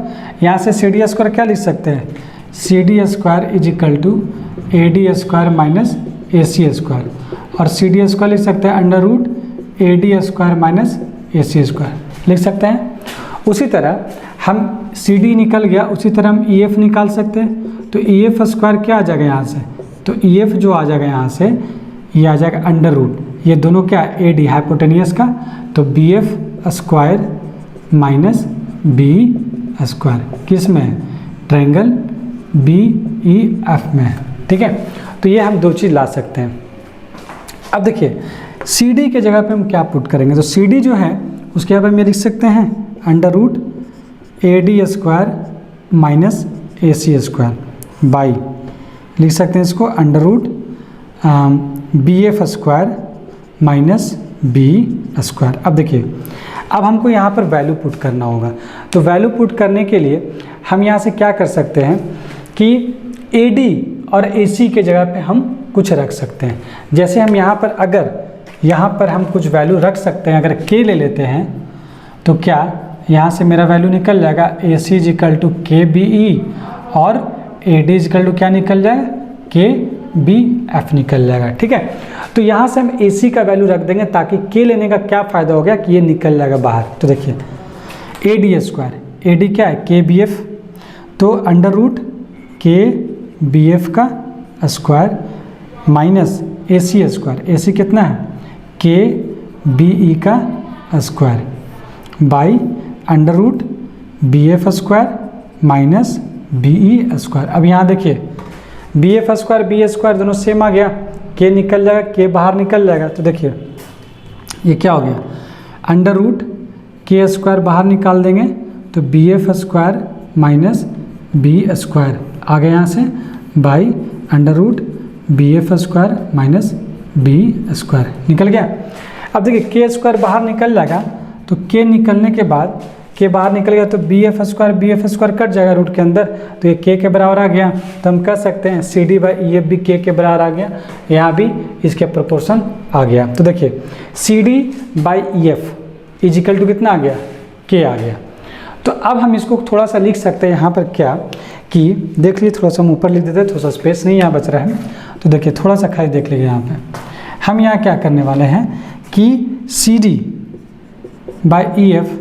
यहाँ से सी डी स्क्वायर क्या लिख सकते हैं, C D square is equal to A D square minus A C square, और सी डी स्क्वायर लिख सकते हैं under root A D square minus A C square लिख सकते हैं। उसी तरह हम सी डी निकल गया, उसी तरह हम ई एफ निकाल सकते हैं, तो ई एफ स्क्वायर क्या आ जाएगा यहाँ से, तो ई एफ जो आ जाएगा यहाँ से ये आ जाएगा अंडर रूट, ये दोनों क्या ए डी हाइपोटेनियस का, तो B F square minus B square किस में है, ट्रायंगल बी ई एफ में है, ठीक है। तो ये हम दो चीज़ ला सकते हैं। अब देखिए सी डी के जगह पे हम क्या पुट करेंगे, तो सी डी जो है उसके यहाँ पे हम लिख सकते हैं under root A D square minus A C square by, लिख सकते हैं इसको under root B F square minus B square. अब देखिए अब हमको यहाँ पर वैल्यू पुट करना होगा, तो वैल्यू पुट करने के लिए हम यहाँ से क्या कर सकते हैं कि ए डी और ए सी के जगह पे हम कुछ रख सकते हैं। जैसे हम यहाँ पर अगर यहाँ पर हम कुछ वैल्यू रख सकते हैं, अगर के ले लेते हैं तो क्या यहाँ से मेरा वैल्यू निकल जाएगा A C is equal to k B E, और A D is equal to क्या निकल जाएगा, के बी एफ निकल जाएगा, ठीक है। तो यहाँ से हम ए सी का वैल्यू रख देंगे ताकि के लेने का क्या फ़ायदा हो गया कि ये निकल जाएगा बाहर। तो देखिए A D square, A D क्या है के बी एफ, तो under root k B F का square minus A C square, A C कितना है के बी ई का square by under root B F square minus B E square. अब यहाँ देखिए B F square B A square दोनों same आ गया, के निकल जाएगा, के बाहर निकल जाएगा, तो देखिए ये क्या हो गया अंडर रूट के स्क्वायर बाहर निकाल देंगे तो B F square minus B square आ गया यहाँ से by under root B F square minus B square निकल गया। अब देखिए के स्क्वायर बाहर निकल जाएगा, तो के निकलने के बाद के बाहर निकल गया तो बी एफ स्क्वायर कट जाएगा रूट के अंदर, तो ये के बराबर आ गया, तो हम कह सकते हैं C D by E F भी के बराबर आ गया, यहाँ भी इसके प्रोपोर्शन आ गया। तो देखिए C D by E F is equal to कितना आ गया, के आ गया। तो अब हम इसको थोड़ा सा लिख सकते हैं यहाँ पर क्या कि देख लीजिए, थोड़ा सा हम ऊपर लिख देते हैं, थोड़ा सा स्पेस नहीं यहाँ बच रहा है, तो देखिए थोड़ा सा खाली देख लीजिए यहाँ पे हम यहाँ क्या करने वाले हैं कि C D by E F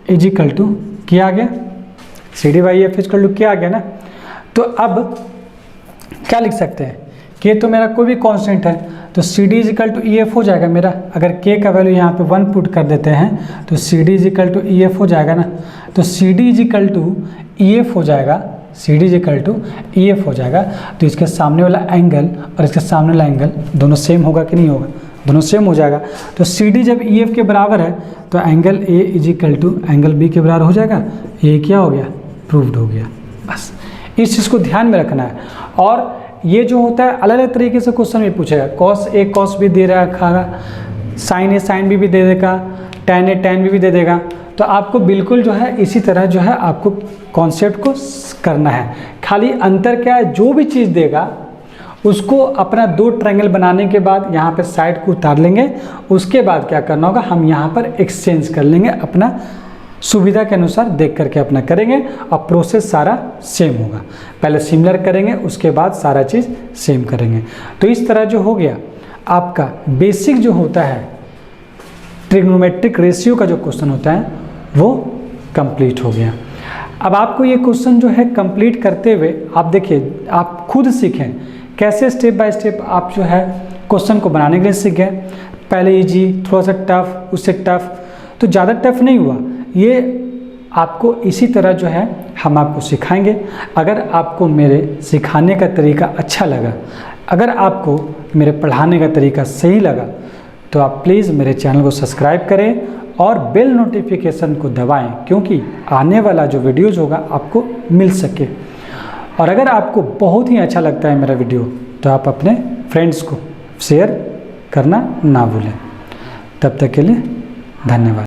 is equal to क्या आ गया, C D by F is equal to क्या आ गया ना। तो अब क्या लिख सकते हैं, के तो मेरा कोई भी कांस्टेंट है, तो C D is equal to E F हो जाएगा मेरा। अगर के का वैल्यू यहाँ पे 1 पुट कर देते हैं तो C D is equal to E F हो जाएगा ना, तो C D is equal to E F हो जाएगा C D equal to E F हो जाएगा। तो इसके सामने वाला एंगल और इसके सामने वाला एंगल दोनों सेम होगा कि नहीं होगा, दोनों सेम हो जाएगा। तो सी डी जब ई एफ के बराबर है तो angle A is equal to angle B के बराबर हो जाएगा। ये क्या हो गया, प्रूव्ड हो गया। बस इस चीज़ को ध्यान में रखना है। और ये जो होता है अलग अलग तरीके से क्वेश्चन भी पूछेगा, कॉस ए कॉस बी दे रखा, साइन ए साइन बी भी दे देगा, टैन ए टैन बी भी दे देगा। तो आपको बिल्कुल जो है इसी तरह जो है आपको कॉन्सेप्ट को करना है। खाली अंतर क्या है, जो भी चीज़ देगा उसको अपना दो ट्रायंगल बनाने के बाद यहाँ पे साइड को उतार लेंगे। उसके बाद क्या करना होगा, हम यहाँ पर एक्सचेंज कर लेंगे, अपना सुविधा के अनुसार देख करके अपना करेंगे और प्रोसेस सारा सेम होगा। पहले सिमिलर करेंगे, उसके बाद सारा चीज़ सेम करेंगे। तो इस तरह जो हो गया आपका बेसिक जो होता है ट्रिग्नोमेट्रिक रेशियो का जो क्वेश्चन होता है वो कंप्लीट हो गया। अब आपको ये क्वेश्चन जो है कंप्लीट करते हुए आप देखिए, आप खुद सीखें कैसे स्टेप बाय स्टेप आप जो है क्वेश्चन को बनाने के लिए सीख गए। पहले इजी, थोड़ा सा टफ, उससे टफ, तो ज़्यादा टफ नहीं हुआ। ये आपको इसी तरह जो है हम आपको सिखाएंगे। अगर आपको मेरे सिखाने का तरीका अच्छा लगा, अगर आपको मेरे पढ़ाने का तरीका सही लगा, तो आप प्लीज़ मेरे चैनल को सब्सक्राइब करें और बेल नोटिफिकेशन को दबाएं, क्योंकि आने वाला जो वीडियोज़ होगा आपको मिल सके। और अगर आपको बहुत ही अच्छा लगता है मेरा वीडियो, तो आप अपने फ्रेंड्स को शेयर करना ना भूलें। तब तक के लिए धन्यवाद।